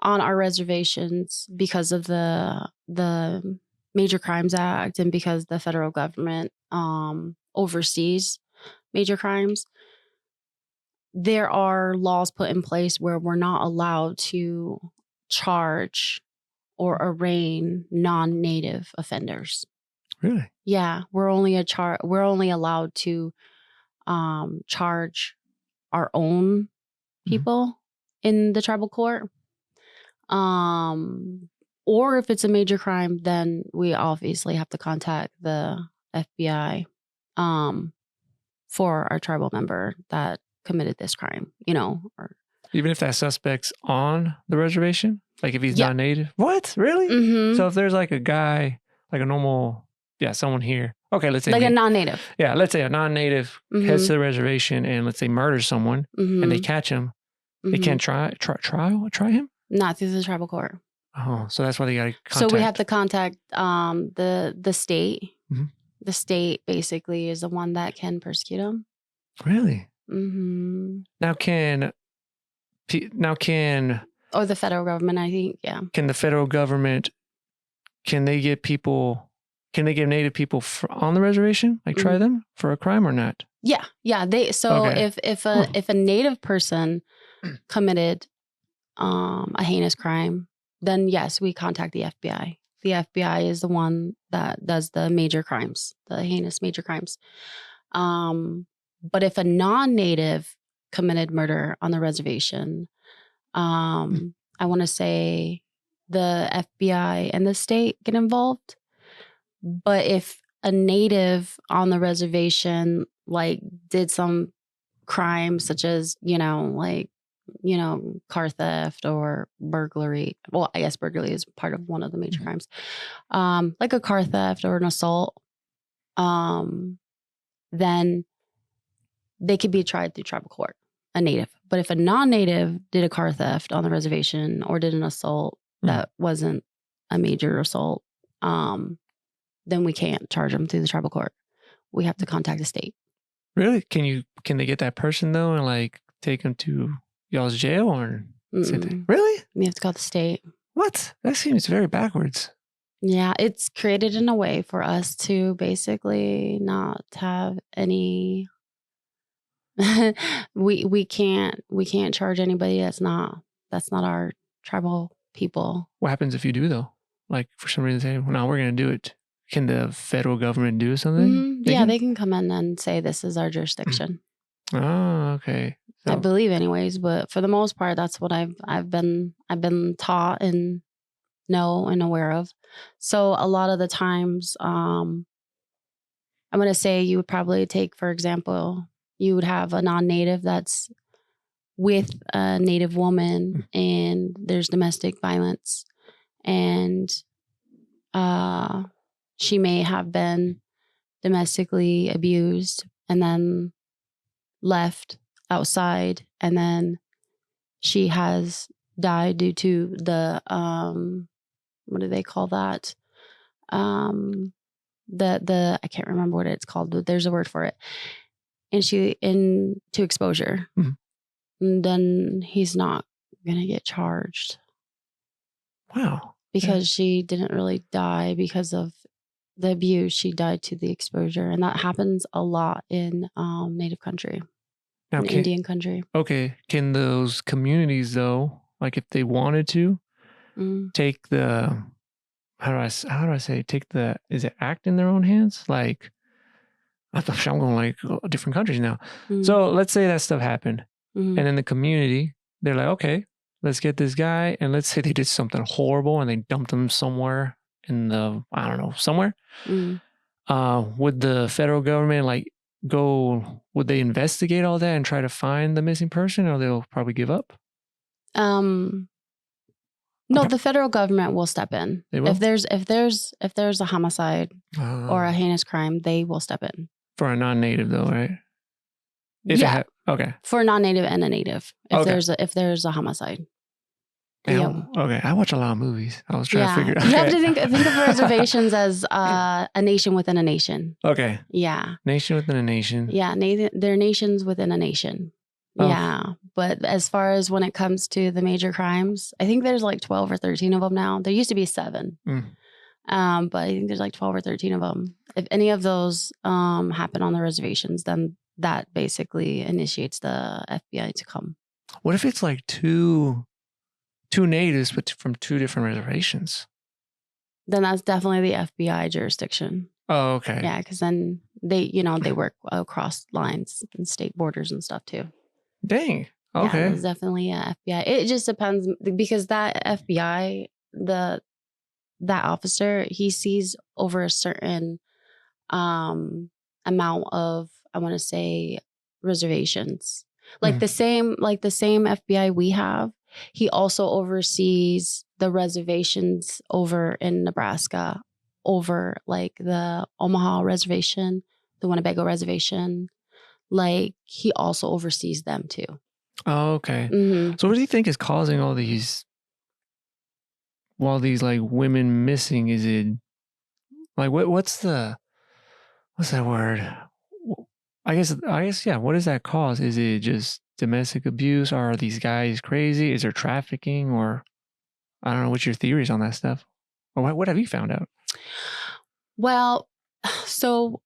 our reservations, because of the Major Crimes Act, and because the federal government oversees major crimes, there are laws put in place where we're not allowed to charge or arraign non-native offenders. Really? Yeah, we're only allowed to charge our own people in the tribal court. Or if it's a major crime, then we obviously have to contact the FBI for our tribal member that committed this crime, or even if that suspect's on the reservation, like if he's not native. What? Really? So if there's like a guy, like a normal, someone here. Okay, let's say like a non-native. Yeah, let's say a non-native heads to the reservation and let's say murders someone, and they catch him. They can't try him? Not through the tribal court. Oh, so that's why they got to contact. So we have to contact the state. The state basically is the one that can persecute him. Really? Now can or the federal government, I think, can the federal government, can they get native people on the reservation, like try them for a crime or not? If a native person committed a heinous crime, then yes, we contact the FBI. The FBI is the one that does the major crimes, the heinous major crimes. But if a non-native committed murder on the reservation, I want to say the FBI and the state get involved. But if a native on the reservation did some crime such as, car theft or burglary. Well, I guess burglary is part of one of the major crimes. Like a car theft or an assault, then they could be tried through tribal court, a native. But if a non-native did a car theft on the reservation or did an assault that wasn't a major assault, then we can't charge them through the tribal court. We have to contact the state. Really? Can you can they get that person though and like take them to y'all's jail or Mm-mm. really? You have to call the state. What? That seems very backwards. Yeah, it's created in a way for us to basically not have any. we can't charge anybody that's not our tribal people. What happens if you do though? Like for some reason say, well, no, we're gonna do it. Can the federal government do something? They can come in and say this is our jurisdiction. Oh, okay. So, I believe anyways, but for the most part, that's what I've been taught and know and aware of. So a lot of the times, I'm going to say you would probably take, for example, you would have a non-native that's with a native woman and there's domestic violence and she may have been domestically abused and then left outside and then she has died due to the what do they call that? The I can't remember what it's called, but there's a word for it. And to exposure. Mm-hmm. And then he's not gonna get charged. Wow. Because she didn't really die because of the abuse. She died to the exposure. And that happens a lot in Native country. Now, Indian country. Okay. Can those communities though, like if they wanted to, take the how do I say take the is it act in their own hands? Like I'm going like different countries now. So let's say that stuff happened, and in the community they're like, okay, let's get this guy, and let's say they did something horrible and they dumped him somewhere in the I don't know somewhere. Would the federal government like go? Would they investigate all that and try to find the missing person, or they'll probably give up? No, the federal government will step in. They will? If there's a homicide or a heinous crime, they will step in. For a non-native though, right? Okay. For a non-native and a native. If there's a homicide. Okay. I watch a lot of movies. I was trying to figure out. You have to think of reservations as a nation within a nation. Okay. Yeah. Nation within a nation. Yeah. They're nations within a nation. Oh. Yeah. But as far as when it comes to the major crimes, I think there's like 12 or 13 of them now. There used to be 7. But I think there's like 12 or 13 of them. If any of those happen on the reservations, then that basically initiates the FBI to come. What if it's like two natives, but from 2 different reservations? Then that's definitely the FBI jurisdiction. Oh, okay. Yeah, because then they work across lines and state borders and stuff too. Dang. Okay. Yeah, it's definitely a FBI. It just depends because that FBI, that officer, he sees over a certain amount of, I want to say, reservations. Like the same FBI we have, he also oversees the reservations over in Nebraska, over like the Omaha reservation, the Winnebago reservation. Like he also oversees them too. Oh, okay. So what do you think is causing all these like women missing? Is it like what's that word? I guess yeah. What does that cause? Is it just domestic abuse? Or are these guys crazy? Is there trafficking? Or I don't know. What's your theories on that stuff? Or what have you found out? Well, so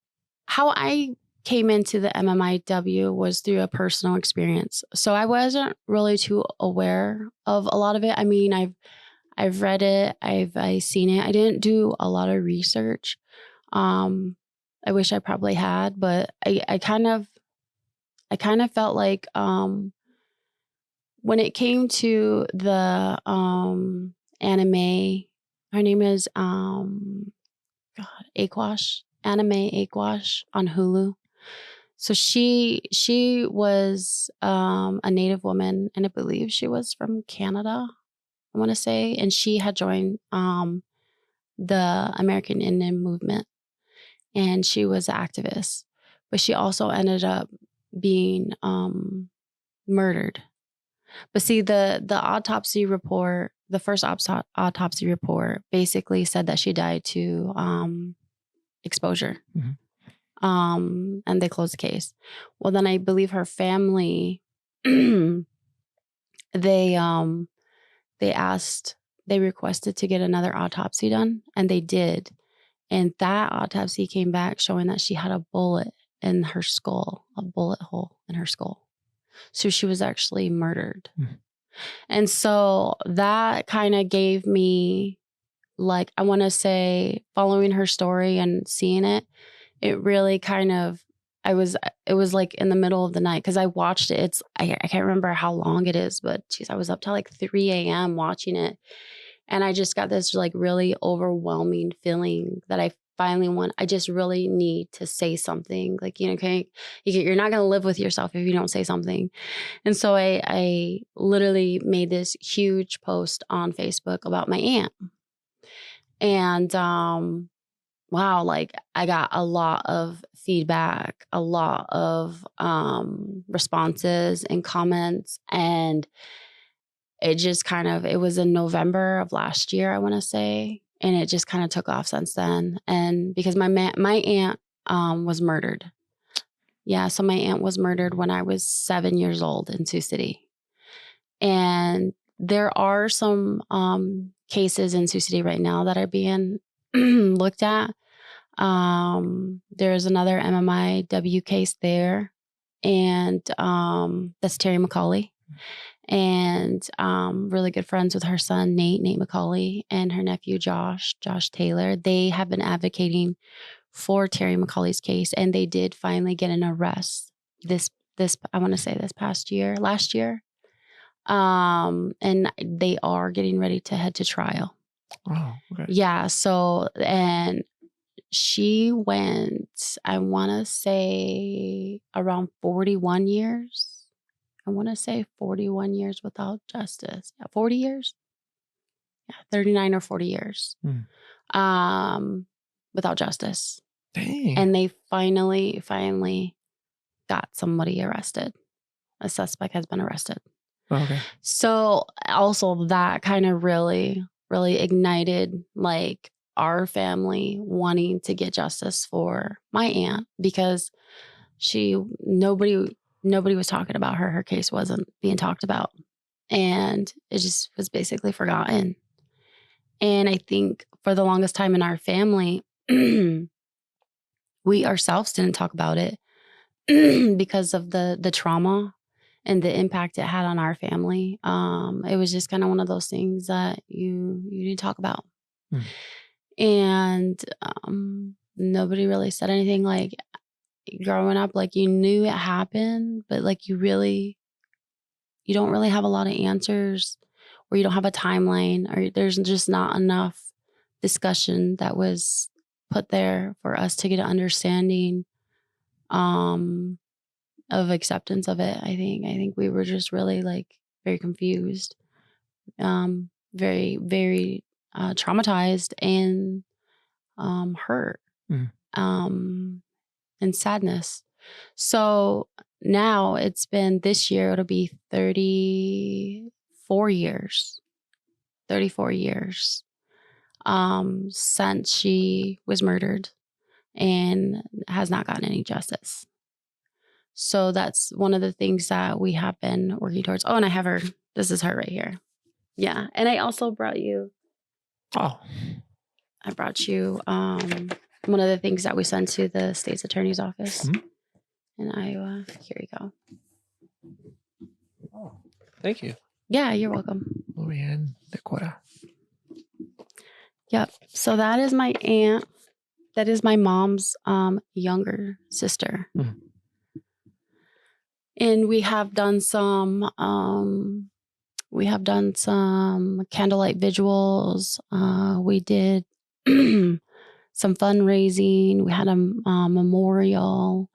how I came into the MMIW was through a personal experience. So I wasn't really too aware of a lot of it. I mean, I've read it, I've seen it. I didn't do a lot of research. I wish I probably had, but I kind of felt like when it came to the anime, her name is Aquash, anime Aquash on Hulu. So she was a Native woman, and I believe she was from Canada, I want to say, and she had joined the American Indian movement, and she was an activist, but she also ended up being murdered. But see, the autopsy report, the first autopsy report, basically said that she died to exposure. and they closed the case. Well, then I believe her family, they requested to get another autopsy done, and they did. And that autopsy came back showing that she had a bullet in her skull, a bullet hole in her skull. So she was actually murdered. Mm. And so that kind of gave me, like, I want to say, following her story and seeing it, it really kind of, it was like in the middle of the night because I watched it. I can't remember how long it is, but geez, I was up till like 3 a.m. watching it. And I just got this like really overwhelming feeling that I just really need to say something. Like, you're not going to live with yourself if you don't say something. And so I literally made this huge post on Facebook about my aunt. And, wow, like I got a lot of feedback, a lot of responses and comments, and it just it was in November of last year, I want to say, and it just kind of took off since then. And because my aunt was murdered. Yeah, so my aunt was murdered when I was 7 years old in Sioux City. And there are some cases in Sioux City right now that are being looked at. There's another MMIW case there, and that's Terry McCauley. And really good friends with her son, Nate McCauley, and her nephew, Josh Taylor. They have been advocating for Terry McCauley's case, and they did finally get an arrest this I want to say last year. And they are getting ready to head to trial. Oh, okay. Yeah. So, and she went, I want to say around 41 years. I want to say 41 years without justice. Yeah, 40 years. Yeah, 39 or 40 years. Without justice. Dang. And they finally got somebody arrested. A suspect has been arrested. Okay. So also that kind of really, really ignited like our family wanting to get justice for my aunt, because nobody was talking about her. Her case wasn't being talked about, and it just was basically forgotten. And I think for the longest time in our family, we ourselves didn't talk about it because of the trauma and the impact it had on our family. It was just kind of one of those things that you didn't talk about. And nobody really said anything. Like, growing up, like, you knew it happened, but like you don't really have a lot of answers, or you don't have a timeline, or there's just not enough discussion that was put there for us to get an understanding of acceptance of it. I think we were just really like very confused, very, very traumatized and hurt. And sadness. So now it's been, this year, it'll be 34 years since she was murdered, and has not gotten any justice. So that's one of the things that we have been working towards. Oh, and I have her. This is her right here. Yeah. And I also brought you. Oh. I brought you one of the things that we sent to the state's attorney's office in Iowa. Here you go. Oh, thank you. Yeah, you're welcome. Lori Ann DeCora. Yep. So that is my aunt. That is my mom's younger sister. And we have done some candlelight vigils. We did some fundraising. We had a memorial.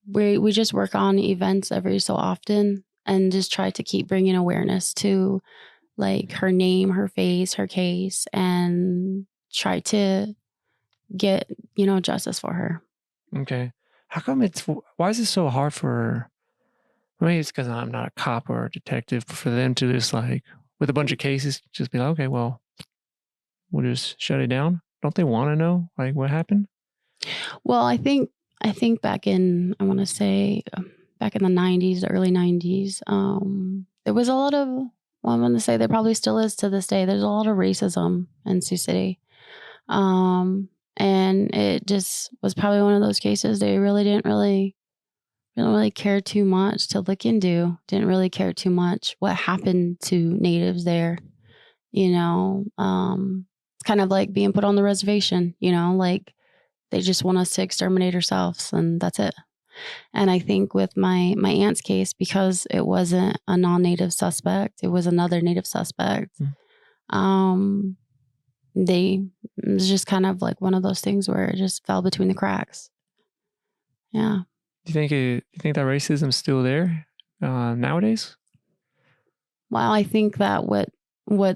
We just work on events every so often, and just try to keep bringing awareness to like her name, her face, her case, and try to get, justice for her. Okay. How come why is it so hard for, maybe it's because I'm not a cop or a detective, but for them to just like, with a bunch of cases, just be like, okay, well, we'll just shut it down. Don't they want to know like what happened? Well, I think back in, I want to say back in the 90s, the early 90s, there was a lot of, well, I'm going to say there probably still is to this day. There's a lot of racism in Sioux City. And it just was probably one of those cases they really didn't really care too much to look into. Didn't really care too much what happened to natives there. You know, it's kind of like being put on the reservation, you know, like they just want us to exterminate ourselves and that's it. And I think with my aunt's case, because it wasn't a non-native suspect, it was another native suspect. It was just kind of like one of those things where it just fell between the cracks. Yeah. Do you think that racism's still there nowadays? Well, I think that what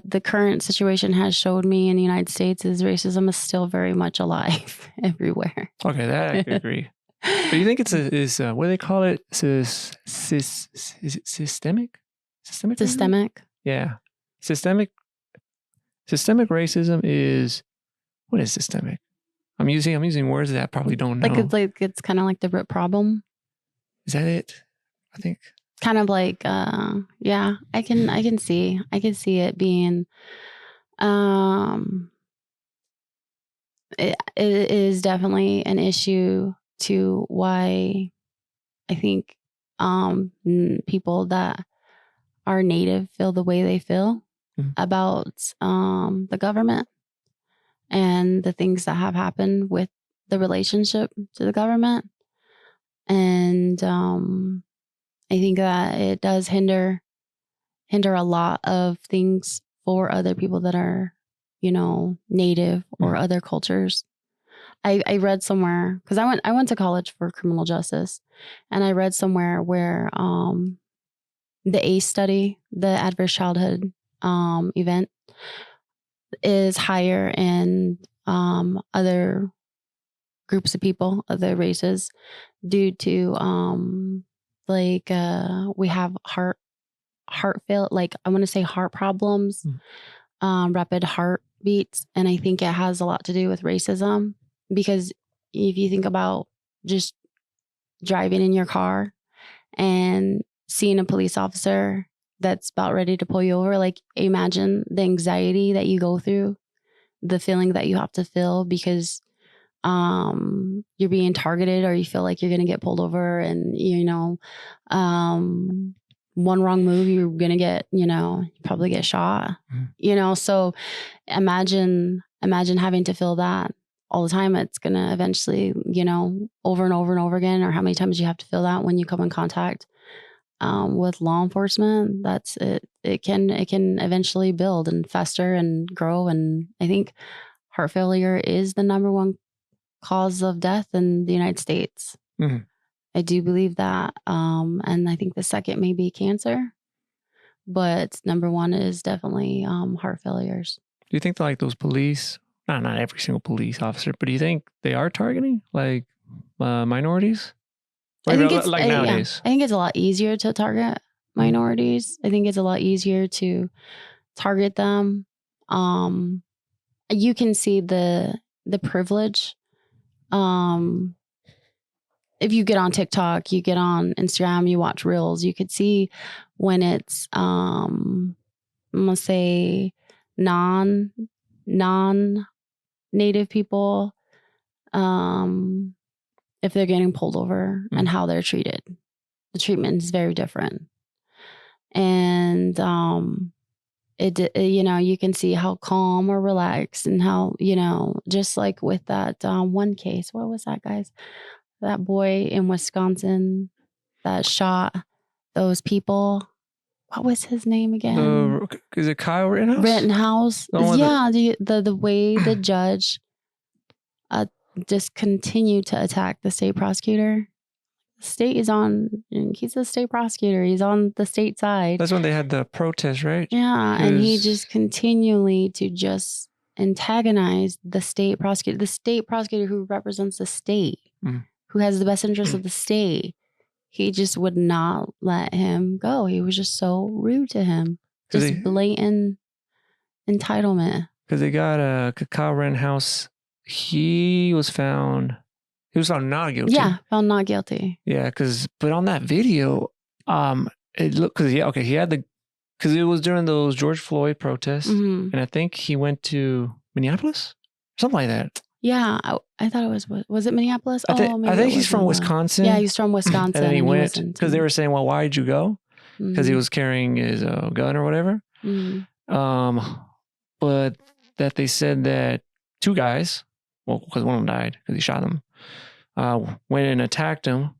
the current situation has showed me in the United States is racism is still very much alive everywhere. Okay, that I could agree. But you think it's what do they call it? Is it systemic? Systemic? Yeah. Systemic racism is, what is systemic? I'm using words that I probably don't know. It's kind of like the root problem. Is that it? I think. Kind of like, yeah, I can see it being, it is definitely an issue to why I think, people that are native feel the way they feel about, the government and the things that have happened with the relationship to the government. And, I think that it does hinder a lot of things for other people that are, you know, native or other cultures. I read somewhere, because I went to college for criminal justice, and I read somewhere where the ACE study, the adverse childhood event, is higher in other groups of people, other races, due to we have heart fail, like I want to say heart problems, rapid heartbeats, and I think it has a lot to do with racism, because if you think about just driving in your car and seeing a police officer that's about ready to pull you over, like imagine the anxiety that you go through, the feeling that you have to feel because you're being targeted, or you feel like you're going to get pulled over, and you know, one wrong move, you're going to get, you know, probably get shot, you know? So imagine having to feel that all the time. It's going to eventually, you know, over and over and over again, or how many times you have to feel that when you come in contact with law enforcement. That's it. It can eventually build and fester and grow. And I think heart failure is the number one cause of death in the United States. I do believe that. And I think the second may be cancer, but number one is definitely heart failures. Do you think that, like, those police, not every single police officer, but do you think they are targeting like minorities? I think it's like nowadays. I think it's a lot easier to target minorities. I think it's a lot easier to target them. You can see the privilege. If you get on TikTok, you get on Instagram, you watch reels, you could see when it's I'm gonna say non-native people, if they're getting pulled over and how they're treated. The treatment is very different. And you know, you can see how calm or relaxed, and how, you know, just like with that one case, what was that, guys? That boy in Wisconsin that shot those people. What was his name again? Is it Kyle Rittenhouse? Rittenhouse. Yeah, the way the judge just continued to attack the state prosecutor. He's a state prosecutor. He's on the state side. That's when they had the protest, right? Yeah, and he just continually to just antagonize the state prosecutor who represents the state, who has the best interest of the state. He just would not let him go. He was just so rude to him. Just blatant entitlement. Because they got Kyle Rittenhouse. He was found He was found not guilty. Yeah, found not guilty. Yeah, but on that video, it looked, he had because it was during those George Floyd protests, and I think he went to Minneapolis, something like that. Yeah, I thought it was it Minneapolis? I think he's from Wisconsin. Yeah, he's from Wisconsin. And then he went, because they were saying, well, why did you go? Because he was carrying his gun or whatever. But that they said that 2 guys, well, because one of them died because he shot them, went and attacked him,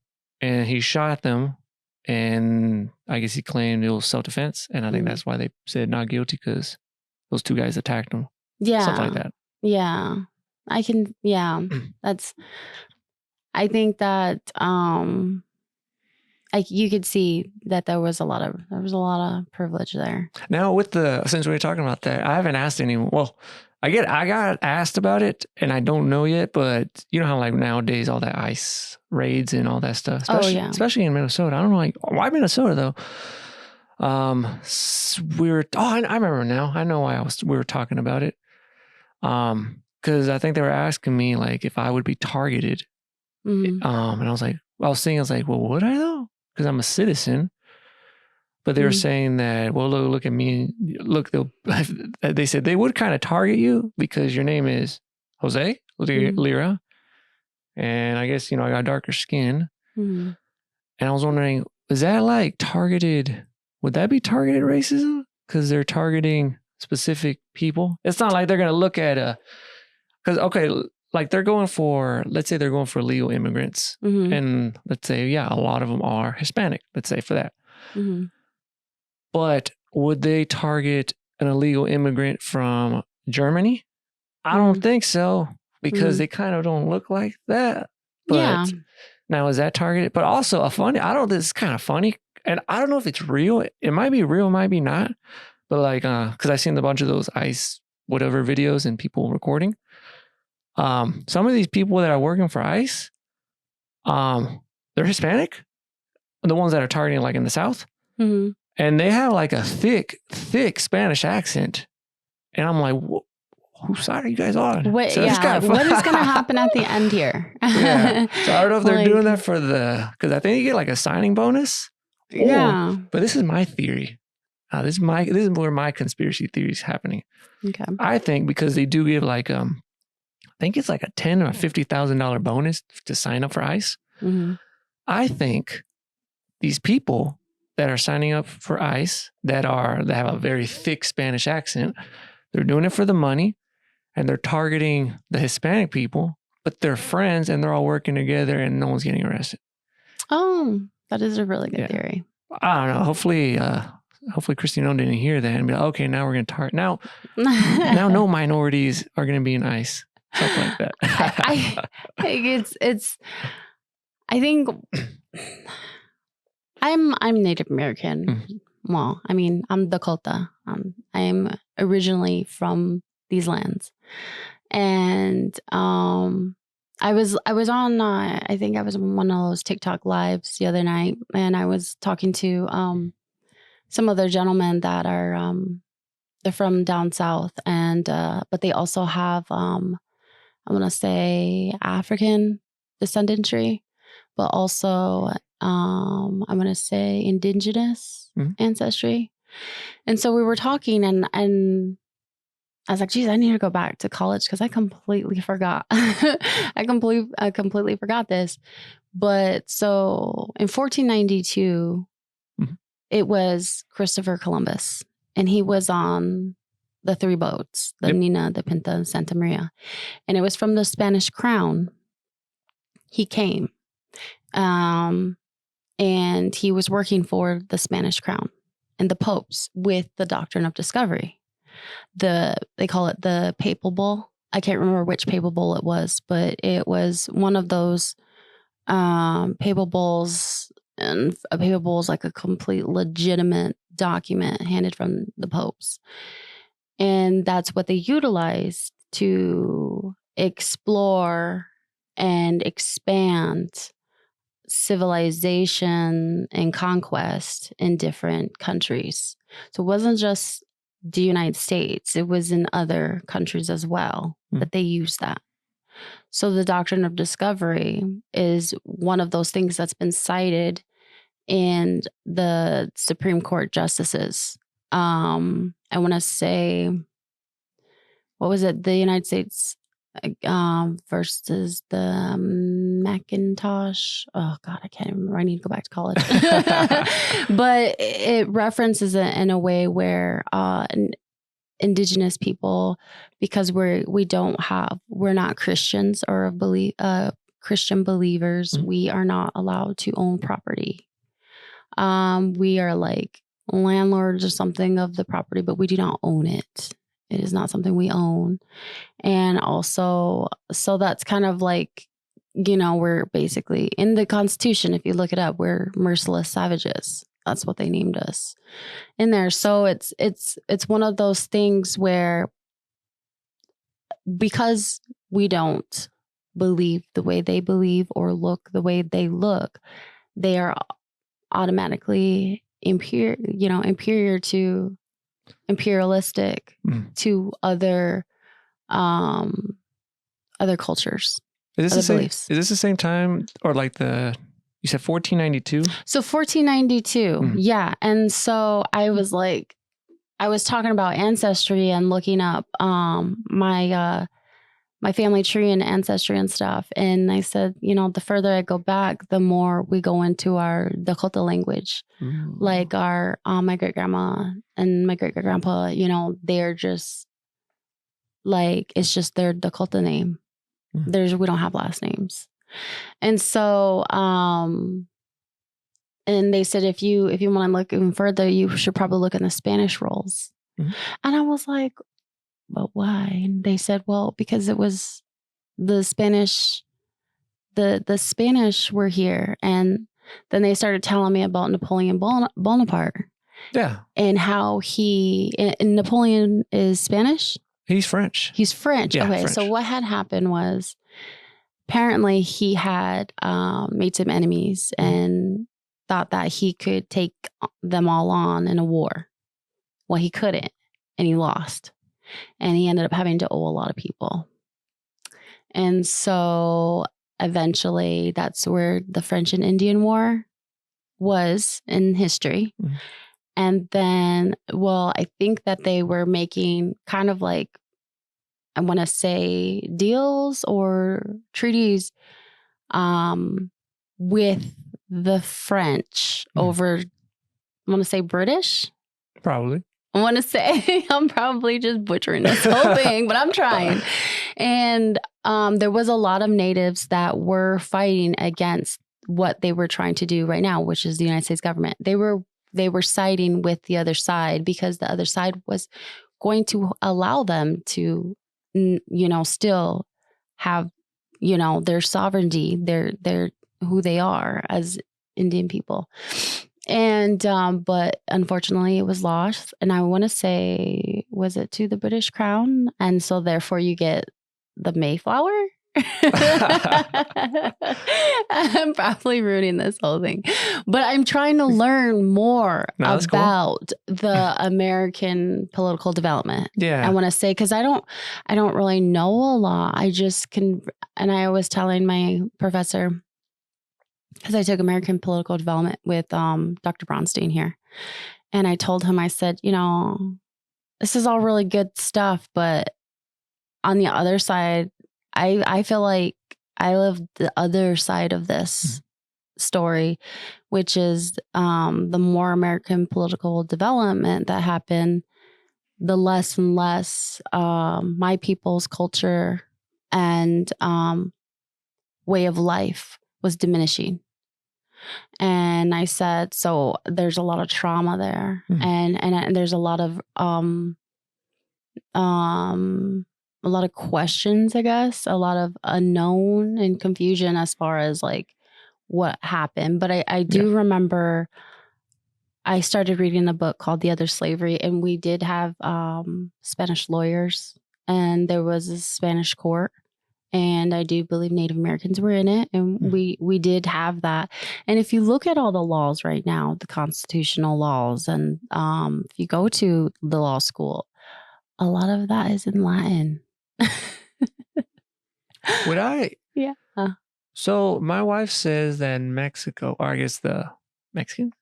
and he shot them, and I guess he claimed it was self-defense, and I think that's why they said not guilty, because those 2 guys attacked him. Yeah. Something like that. Yeah. I think that you could see that there was a lot of privilege there. Now since we're talking about that, I haven't asked anyone. Well, I got asked about it, and I don't know yet, but you know how like nowadays all that ICE raids and all that stuff, especially in Minnesota. I don't know, like, why Minnesota though? I remember now. I know why we were talking about it. Because I think they were asking me like if I would be targeted. And I was like, well, would I though? Because I'm a citizen. But they were saying that, well, look at me. Look, they said they would kind of target you because your name is Jose Lira. And I guess, I got darker skin. And I was wondering, is that like targeted? Would that be targeted racism? Because they're targeting specific people. It's not like they're going to look at like they're going for, let's say they're going for illegal immigrants. And let's say, a lot of them are Hispanic, let's say for that. But would they target an illegal immigrant from Germany? I don't think so, because they kind of don't look like that. But now, is that targeted? But also this is kind of funny. And I don't know if it's real. It might be real, might be not. But like, because I've seen a bunch of those ICE whatever videos and people recording. Some of these people that are working for ICE, they're Hispanic, the ones that are targeting like in the South, and they have like a thick Spanish accent, and I'm like, whose side are you guys on? What is going to happen at the end here? So I don't know if they're doing that because I think you get like a signing bonus. But this is my theory. This is where my conspiracy theory is happening. Okay. I think because they do give like I think it's like a $10,000 or $50,000 bonus to sign up for ICE. I think these people that are signing up for ICE that have a very thick Spanish accent, they're doing it for the money, and they're targeting the Hispanic people, but they're friends and they're all working together and no one's getting arrested. Oh, that is a really good theory. I don't know. Hopefully Christine didn't hear that and be like, okay, now we're going to target. Now no minorities are going to be in ICE. Something like that. I think I'm Native American. Well, I mean, I'm Dakota. I'm originally from these lands, and I was on. I think I was on one of those TikTok lives the other night, and I was talking to some other gentlemen that are they're from down south, and but they also have I want to say African descendantry, but also I'm going to say Indigenous ancestry. And so we were talking, and I was like, geez, I need to go back to college because I completely forgot. I completely forgot this. But so in 1492, it was Christopher Columbus, and he was on the 3 boats, the Nina, the Pinta, and Santa Maria. And it was from the Spanish crown. He came. And he was working for the Spanish crown and the popes with the doctrine of discovery. They call it the papal bull. I can't remember which papal bull it was, but it was one of those papal bulls. And a papal bull is like a complete legitimate document handed from the popes. And that's what they utilized to explore and expand civilization and conquest in different countries. So it wasn't just the United States. It was in other countries as well that they used that. So the doctrine of discovery is one of those things that's been cited in the Supreme Court justices. I want to say, what was it? The United States versus the Macintosh. Oh God, I can't remember. I need to go back to college. But it references it in a way where Indigenous people, because we're not Christians or Christian believers, we are not allowed to own property. We are like landlords or something of the property, but we do not own it. It is not something we own. And also, so that's kind of like, we're basically in the Constitution. If you look it up, we're merciless savages. That's what they named us in there. So it's one of those things where, because we don't believe the way they believe or look the way they look, they are automatically imperialistic to other cultures. Is this the same time, or like you said 1492? So 1492, yeah. And so I was talking about ancestry and looking up my family tree and ancestry and stuff. And I said, the further I go back, the more we go into our Dakota language. Like my great grandma and my great grandpa, they're just like, it's just their Dakota name. We don't have last names. And so, and they said, if you want to look even further, you should probably look in the Spanish rolls. And I was like, but why? And they said, well, because it was the Spanish, the Spanish were here. And then they started telling me about Napoleon Bonaparte. Yeah. And how and Napoleon is Spanish? He's French. He's French. Yeah, okay. French. So what had happened was, apparently he had made some enemies and thought that he could take them all on in a war. Well, he couldn't, and he lost. And he ended up having to owe a lot of people. And so eventually that's where the French and Indian War was in history. And then, I think that they were making kind of like, I want to say, deals or treaties with the French over, I want to say British. Probably. I want to say, I'm probably just butchering this whole thing, but I'm trying. And there was a lot of natives that were fighting against what they were trying to do right now, which is the United States government. They were siding with the other side because the other side was going to allow them to, still have, their sovereignty, their who they are as Indian people. And, but unfortunately it was lost. And I want to say, was it to the British Crown? And so therefore you get the Mayflower. I'm probably ruining this whole thing, but I'm trying to learn more about the American political development. Yeah. I want to say, because I don't really know a lot. I just can. And I was telling my professor, because I took American political development with Dr. Bronstein here. And I told him, I said, this is all really good stuff, but on the other side, I feel like I live the other side of this story, which is the more American political development that happened, the less and less my people's culture and way of life was diminishing. And I said, so there's a lot of trauma there, and there's a lot of questions, I guess, a lot of unknown and confusion as far as like what happened. But I do remember I started reading a book called The Other Slavery, and we did have Spanish lawyers, and there was a Spanish court. And I do believe Native Americans were in it. And we did have that. And if you look at all the laws right now, the constitutional laws, and if you go to the law school, a lot of that is in Latin. Would I? Yeah. So my wife says that in Mexico, or I guess the Mexican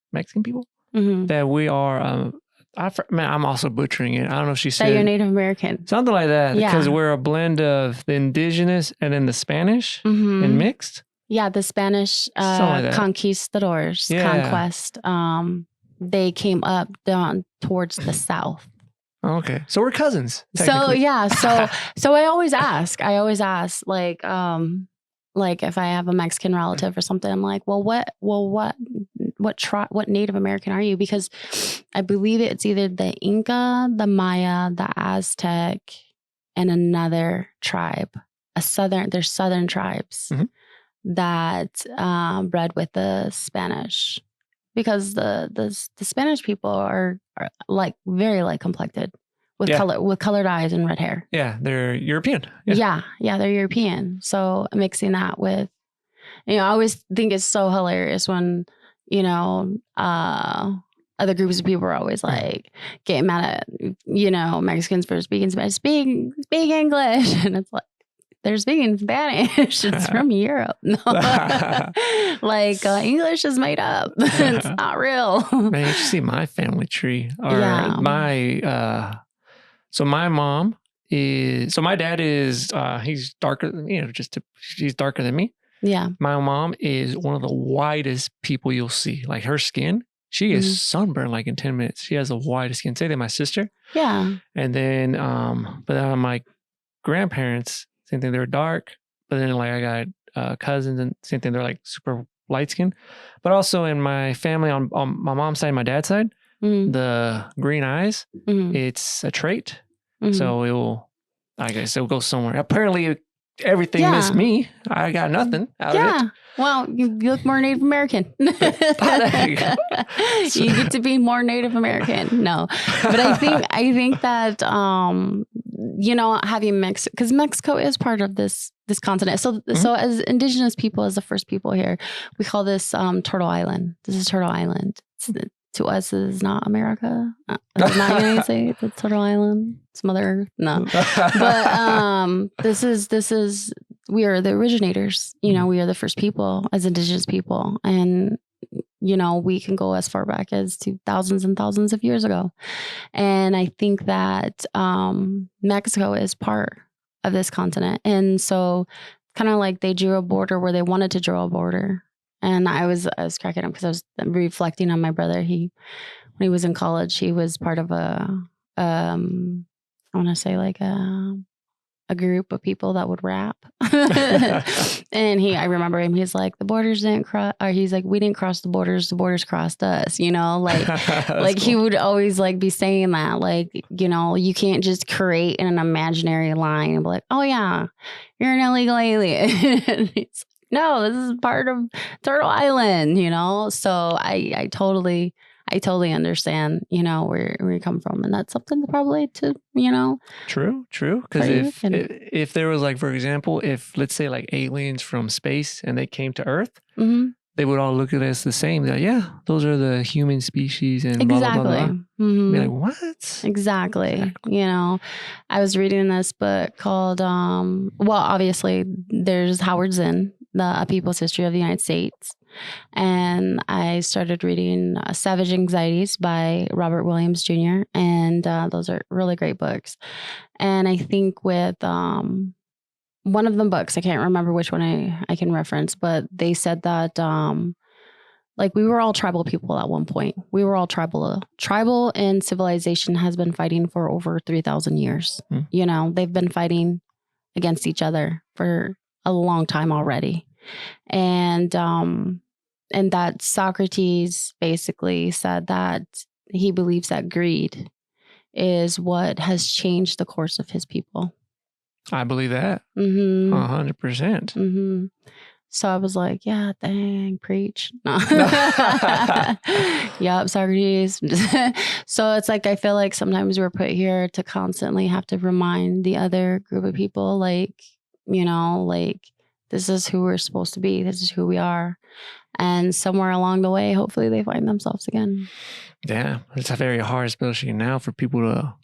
people, Mm-hmm. that we are. I'm also butchering it. I don't know if she said that you're Native American. Something like that. Yeah. Because we're a blend of the Indigenous and then the Spanish Mm-hmm. and mixed. Yeah, the Spanish like conquistadors, conquest. They came up down towards the south. Okay, so we're cousins. So yeah, so I always ask, like if I have a Mexican relative or something, I'm like, what Native American are you? Because I believe it's either the Inca, the Maya, the Aztec, and another tribe. There's southern tribes that bred with the Spanish, because the Spanish people are like very light complected with colored eyes and red hair. Yeah, they're European. Yeah, they're European. So mixing that with, I always think it's so hilarious when, other groups of people are always like getting mad at, Mexicans for speaking Spanish. Speak English. And it's like, they're speaking Spanish. It's from Europe. No. English is made up. It's not real. Man, you should see my family tree. So my mom is, my dad is, he's darker than, he's darker than me. Yeah. My mom is one of the whitest people you'll see. Like her skin, she is sunburned like in 10 minutes. She has the whitest skin. Say that my sister. Yeah. And then, but then my grandparents, same thing, they're dark. But then like I got cousins and same thing, they're like super light skin. But also in my family on my mom's side, my dad's side, the green eyes, it's a trait. So it'll go somewhere. Apparently everything missed me. I got nothing out of it. Well, you look more Native American. You get to be more Native American. No, but I think that having Mexico, because Mexico is part of this continent. So as Indigenous people, as the first people here, we call this Turtle Island. This is Turtle Island. To us, it is not America. It's not United States. It's Turtle Island. It's Mother Earth. No, but this is we are the originators. We are the first people as Indigenous people, and we can go as far back as to thousands and thousands of years ago. And I think that Mexico is part of this continent, and so kind of like they drew a border where they wanted to draw a border. And I was cracking up because I was reflecting on my brother. When he was in college, he was part of I want to say like a group of people that would rap. And I remember him, he's like, the borders didn't cross, or he's like, we didn't cross the borders crossed us, like cool. He would always like be saying that, like, you can't just create an imaginary line and be like, oh yeah, you're an illegal alien. No, this is part of Turtle Island, So I totally understand, where you come from, and that's something probably to, True. Because if there was like, for example, if let's say like aliens from space and they came to Earth, they would all look at us the same. They're like, yeah, those are the human species, and exactly. Blah, blah, blah, blah. Be like, what? Exactly. I was reading this book called, obviously there's Howard Zinn, A People's History of the United States. And I started reading Savage Anxieties by Robert Williams Jr. And those are really great books. And I think with one of them books, I can't remember which one I can reference, but they said that like we were all tribal people at one point. We were all tribal, and civilization has been fighting for over 3,000 years. They've been fighting against each other for a long time already. And that Socrates basically said that he believes that greed is what has changed the course of his people. I believe that. 100%. So I was like, yeah, dang, preach. No. Yup, Socrates. So it's like, I feel like sometimes we're put here to constantly have to remind the other group of people, like, this is who we're supposed to be. This is who we are. And somewhere along the way, hopefully they find themselves again. Yeah, it's very hard, especially now, for people to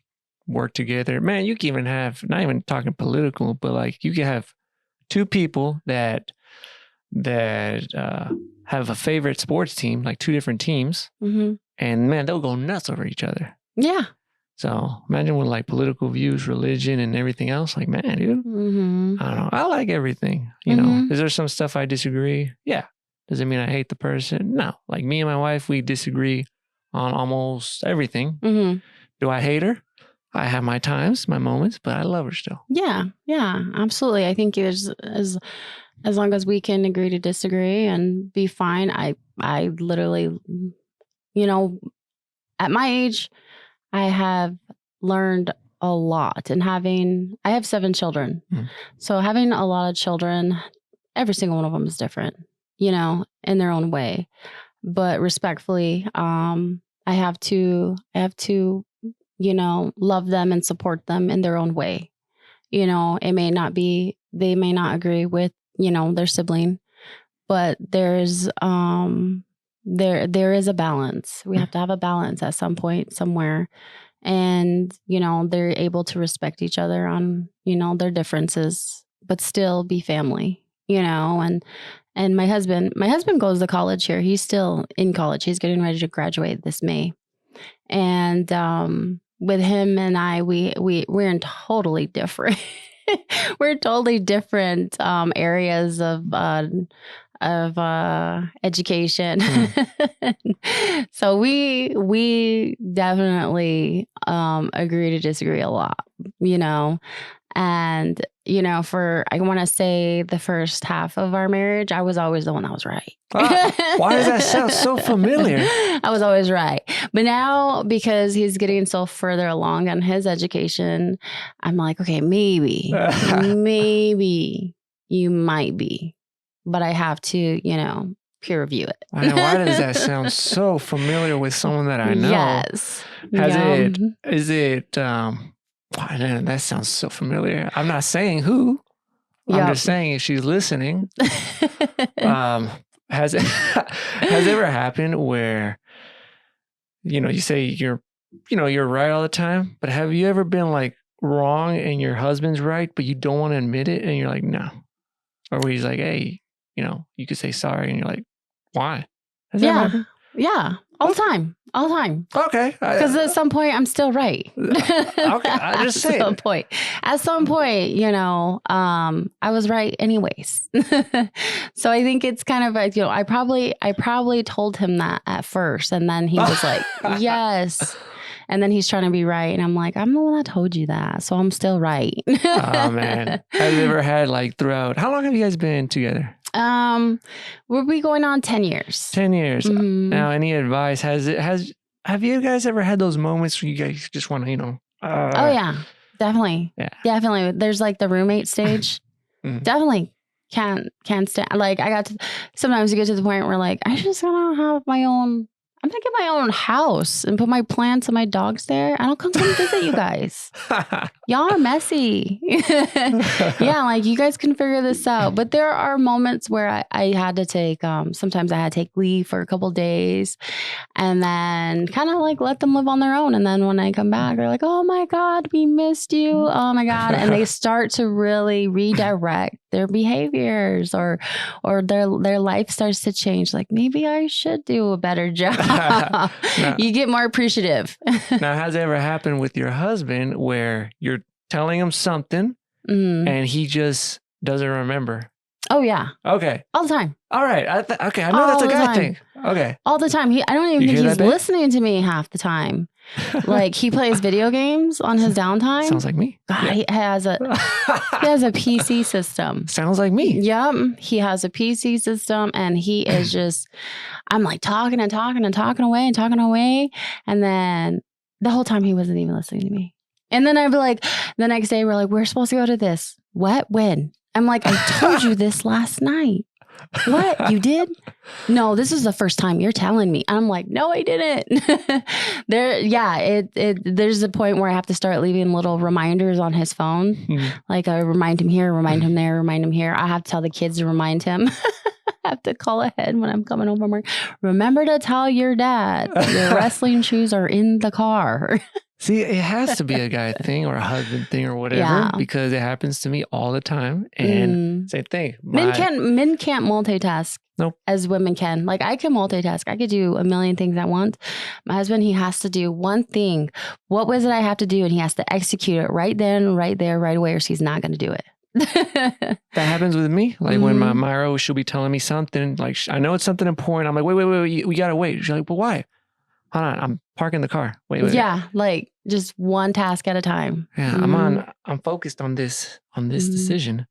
work together. Man, you can even have, not even talking political, but like you can have two people that have a favorite sports team, like two different teams, and man, they'll go nuts over each other. Yeah. So imagine with like political views, religion, and everything else. Like, man, dude, I don't know. I like everything. You know, is there some stuff I disagree? Yeah. Does it mean I hate the person? No. Like me and my wife, we disagree on almost everything. Do I hate her? I have my times, my moments, but I love her still. Yeah. Yeah, absolutely. I think there's as long as we can agree to disagree and be fine. I literally, you know, at my age, I have learned a lot, and I have 7 children. So having a lot of children, every single one of them is different, you know, in their own way. But respectfully, I have to, you know, love them and support them in their own way. You know, they may not agree with, you know, their sibling, but there's, there is a balance. We have to have a balance at some point somewhere. And, you know, they're able to respect each other on, you know, their differences, but still be family, you know. And my husband goes to college here. He's still in college. He's getting ready to graduate this May. And with him and I, we're in totally different we're totally different areas of education. So we definitely agree to disagree a lot, you know. And, you know, I want to say the first half of our marriage, I was always the one that was right. Why does that sound so familiar? I was always right. But now, because he's getting so further along on his education, I'm like, okay, maybe you might be. But I have to, you know, peer review it. Why does that sound so familiar with someone that I know? Yes. Man, that sounds so familiar. I'm not saying who. I'm just saying if she's listening. Has it ever happened where, you know, you say you're right all the time, but have you ever been like wrong and your husband's right, but you don't want to admit it, and you're like, no? Or where he's like, hey, you know, you could say sorry, and you're like, why? Has that happened? Yeah. All the time. Okay. Because at some point, I'm still right. Okay. I just say At some point, you know, I was right anyways. So I think it's kind of like, you know, I probably told him that at first, and then he was like, yes. And then he's trying to be right, and I'm like, I'm the one that told you that, so I'm still right. Oh man, have you ever had like throughout? How long have you guys been together? We'll be going on 10 years. 10 years. Now, any advice? Have you guys ever had those moments where you guys just want to, you know? Oh yeah, definitely. Yeah, definitely. There's like the roommate stage. Definitely can't stand. Like sometimes you get to the point where like I just want to have my own. I'm going to get my own house and put my plants and my dogs there. I don't come visit you guys. Y'all are messy. Yeah, like you guys can figure this out. But there are moments where I had to take, sometimes I had to take leave for a couple of days and then kind of like let them live on their own. And then when I come back, they're like, oh my God, we missed you. Oh my God. And they start to really redirect their behaviors or their life starts to change. Like maybe I should do a better job. Now, you get more appreciative. Now, has it ever happened with your husband where you're telling him something and he just doesn't remember? Oh, yeah. Okay. All the time. All right. Okay. I know that's a good thing. Okay. All the time. I don't even think he's listening to me half the time. Like he plays video games on his downtime. Sounds like me. God, yeah. He has a PC system. Sounds like me. Yep. He has a PC system and he is just, I'm like talking away. And then the whole time he wasn't even listening to me. And then I'd be like, the next day we're like, we're supposed to go to this. What? When? I'm like, I told you this last night. What? You did? No, this is the first time you're telling me. I'm like, no, I didn't. There's a point where I have to start leaving little reminders on his phone. Like I remind him here, remind him there, remind him here. I have to tell the kids to remind him. have to call ahead when I'm coming home from work. Remember to tell your dad your wrestling shoes are in the car. See, it has to be a guy thing or a husband thing or whatever, because it happens to me all the time. And same thing. Men can't multitask. Nope. As women can. Like, I can multitask. I could do a million things at once. My husband, he has to do one thing. What was it I have to do? And he has to execute it right then, right there, right away, or he's not going to do it. That happens with me. Like when my Myra, she'll be telling me something, like I know it's something important. I'm like, wait, we gotta wait. She's like, but why? Hold on, I'm parking the car. Wait. Yeah, like just one task at a time. Yeah, I'm focused on this decision.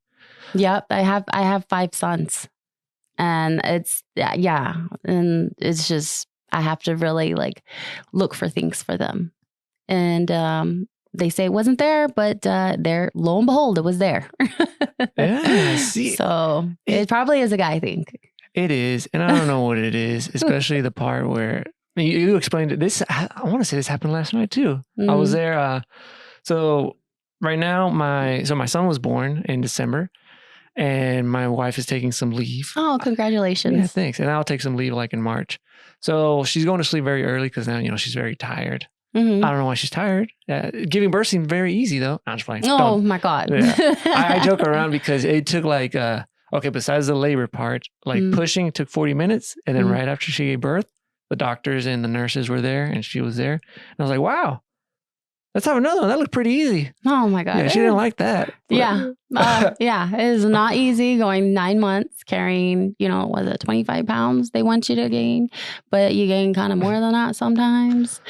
Yep, I have 5 sons, and it's and it's just I have to really like look for things for them, and they say it wasn't there, but there, lo and behold, it was there. Yeah, see, so it probably is a guy thing. It is, and I don't know what it is, especially the part where you explained it. This, I want to say this happened last night too. I was there. So right now, my son was born in December, and my wife is taking some leave. Oh, congratulations! Yeah, thanks. And I'll take some leave like in March. So she's going to sleep very early because now she's very tired. I don't know why she's tired. Giving birth seemed very easy though. I'm just playing. Oh my God. Yeah. I joke around because it took like, besides the labor part, like pushing took 40 minutes. And then right after she gave birth, the doctors and the nurses were there and she was there. And I was like, wow, let's have another one. That looked pretty easy. Oh my God. Yeah, she didn't like that. Yeah. It is not easy going 9 months carrying, was it 25 pounds they want you to gain, but you gain kind of more than that sometimes.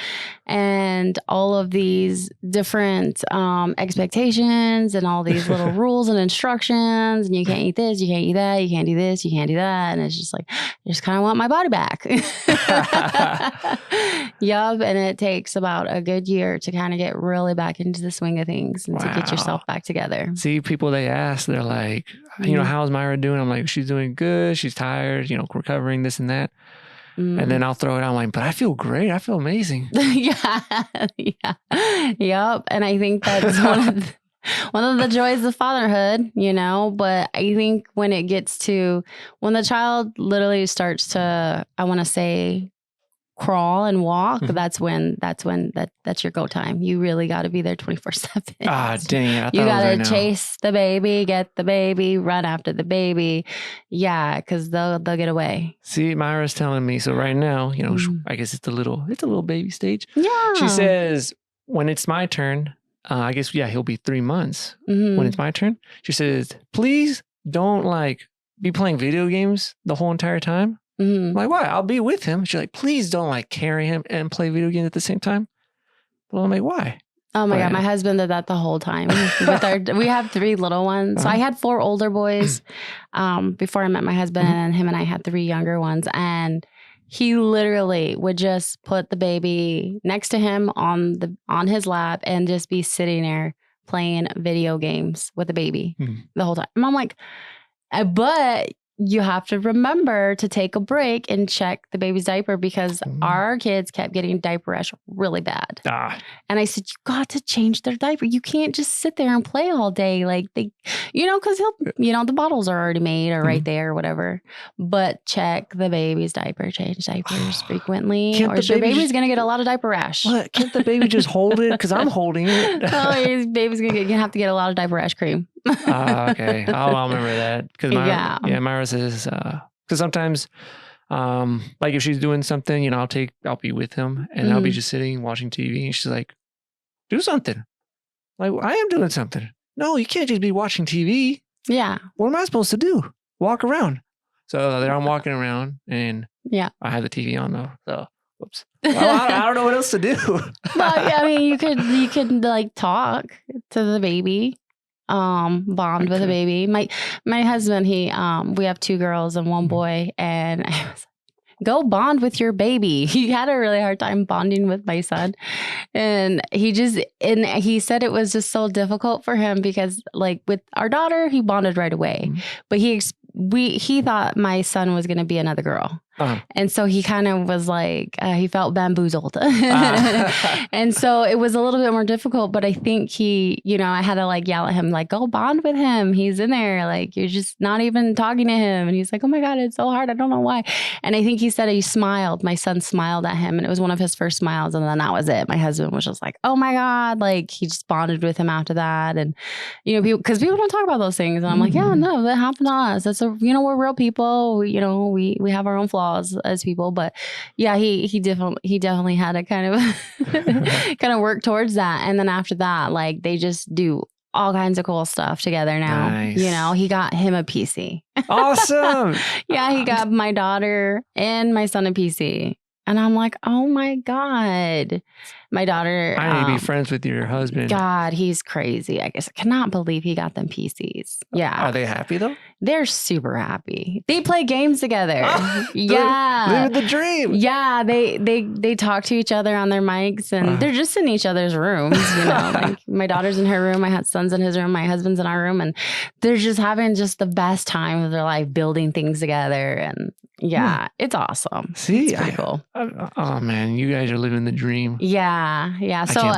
And all of these different expectations and all these little rules and instructions, and you can't eat this, you can't eat that, you can't do this, you can't do that. And it's just like, I just kind of want my body back. Yup. And it takes about a good year to kind of get really back into the swing of things and to get yourself back together. See, people they ask, they're like, how's Myra doing? I'm like, she's doing good. She's tired, recovering this and that. And then I'll throw it out. I'm like, but I feel great. I feel amazing. Yeah. Yep. And I think that's one of the joys of fatherhood, but I think when it gets to when the child literally starts to, I want to say, crawl and walk, that's your go time. You really got to be there 24/7. Ah, dang it. You got to chase the baby, get the baby, run after the baby. Yeah, because they'll get away. See, Myra's telling me, so right now, I guess it's a little baby stage. Yeah. She says, when it's my turn, I guess, he'll be 3 months. When it's my turn, she says, please don't be playing video games the whole entire time. I'm like, why? I'll be with him. She's like, please don't carry him and play video games at the same time. Well, I'm like, why? Oh my God. My husband did that the whole time. We have 3 little ones. So I had 4 older boys before I met my husband, and him and I had 3 younger ones. And he literally would just put the baby next to him on his lap and just be sitting there playing video games with the baby the whole time. And I'm like, but you have to remember to take a break and check the baby's diaper, because our kids kept getting diaper rash really bad. And I said, you got to change their diaper. You can't just sit there and play all day. Because the bottles are already made or right there or whatever. But check the baby's diaper, change diapers frequently, or your baby's going to get a lot of diaper rash. What? Can't the baby just hold it? Because I'm holding it. His baby's going to have to get a lot of diaper rash cream. Okay. I'll remember that. Because Myra says, because sometimes, if she's doing something, I'll be with him and I'll be just sitting watching TV, and she's like, do something. Like, I am doing something. No, you can't just be watching TV. Yeah. What am I supposed to do? Walk around. So there I'm walking around, and I have the TV on though. So, whoops. Well, I don't know what else to do. Well, you could talk to the baby. Bond with a baby. My husband, we have 2 girls and 1 boy, and I was like, go bond with your baby. He had a really hard time bonding with my son, and he said it was just so difficult for him because with our daughter, he bonded right away, but he thought my son was going to be another girl. And so he kind of was like, he felt bamboozled. And so it was a little bit more difficult, but I think he, I had to like yell at him, like, go bond with him. He's in there. Like, you're just not even talking to him. And he's like, oh my God, it's so hard. I don't know why. And I think he said he smiled. My son smiled at him, and it was one of his first smiles. And then that was it. My husband was just like, oh my God. Like, he just bonded with him after that. And, because people don't talk about those things. And I'm like, yeah, no, that happened to us. That's we're real people. We have our own flaws as people, but yeah, he definitely had to kind of work towards that. And then after that, like, they just do all kinds of cool stuff together now. Nice. He got him a PC. Awesome. Yeah, he got my daughter and my son a PC. And I'm like, oh my God. My daughter. I need to be friends with your husband. God, he's crazy. I guess I cannot believe he got them PCs. Yeah. Are they happy though? They're super happy. They play games together. Yeah. Living the dream. Yeah. They talk to each other on their mics, and they're just in each other's rooms. Like, my daughter's in her room. My son's in his room. My husband's in our room. And they're just having just the best time of their life building things together. And yeah, it's awesome. See, it's pretty cool. Oh man, you guys are living the dream. Yeah. So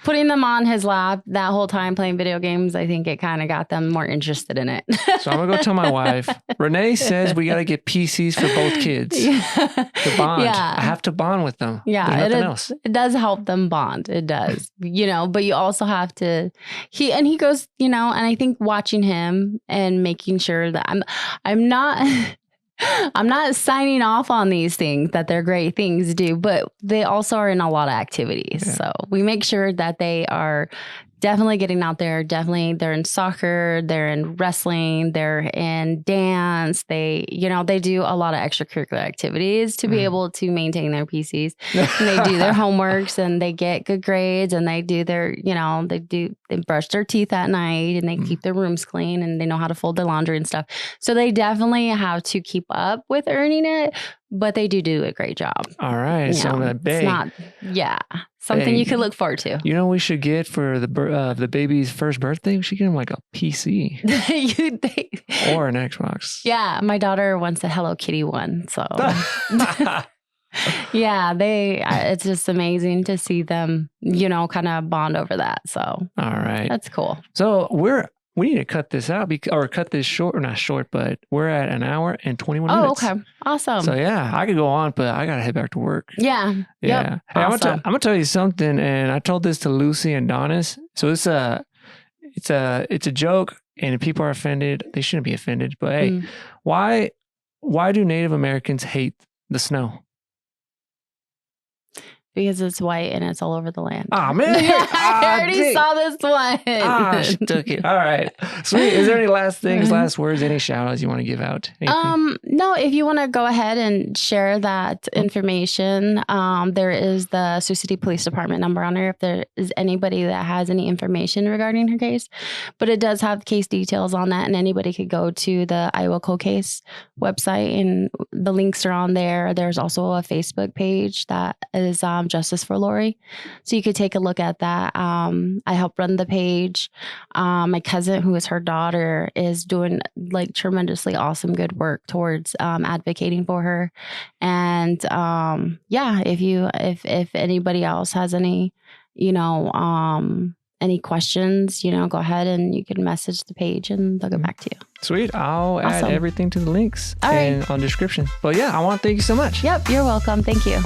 putting them on his lap that whole time playing video games, I think it kind of got them more interested in it. So I'm gonna go tell my wife. Renae says we got to get PCs for both kids to bond. Yeah. I have to bond with them. Yeah, it does help them bond. It does, but you also have to. He goes, and I think watching him and making sure that I'm not signing off on these things that they're great things to do, but they also are in a lot of activities. Yeah. So we make sure that they are definitely getting out there. Definitely, they're in soccer, they're in wrestling, they're in dance. They do a lot of extracurricular activities to be able to maintain their PCs. And they do their homeworks, and they get good grades, and they do their, they brush their teeth at night, and they keep their rooms clean, and they know how to fold their laundry and stuff. So they definitely have to keep up with earning it, but they do a great job. All right. So I'm going to beg. Something you could look forward to. You know what we should get for the baby's first birthday? We should get him like a PC. Or an Xbox. Yeah. My daughter wants a Hello Kitty one. So yeah, it's just amazing to see them, kind of bond over that. So all right. That's cool. So we need to cut this out or cut this short, or not short, but we're at an hour and 21 minutes. Oh, okay. Awesome. So yeah, I could go on, but I got to head back to work. Yeah. Yeah. Yep. Hey, awesome. I'm going to tell you something, and I told this to Lucy and Donis. So it's a joke, and if people are offended, they shouldn't be offended. But hey, why do Native Americans hate the snow? Because it's white and it's all over the land. Oh, man. I already saw this one. She took it. All right. Sweet. Is there any last things, last words, any shout outs you want to give out? Anything? No, if you want to go ahead and share that information, there is the Sioux City Police Department number on there if there is anybody that has any information regarding her case. But it does have case details on that, and anybody could go to the Iowa Cold Case website, and the links are on there. There's also a Facebook page that is Justice for Lori. So you could take a look at that. I help run the page. My cousin, who is her daughter, is doing like tremendously awesome good work towards advocating for her. And if anybody else has any, any questions, go ahead and you can message the page and they'll get back to you. Sweet. I'll add everything to the links and on description. But yeah, I want to thank you so much. Yep. You're welcome. Thank you.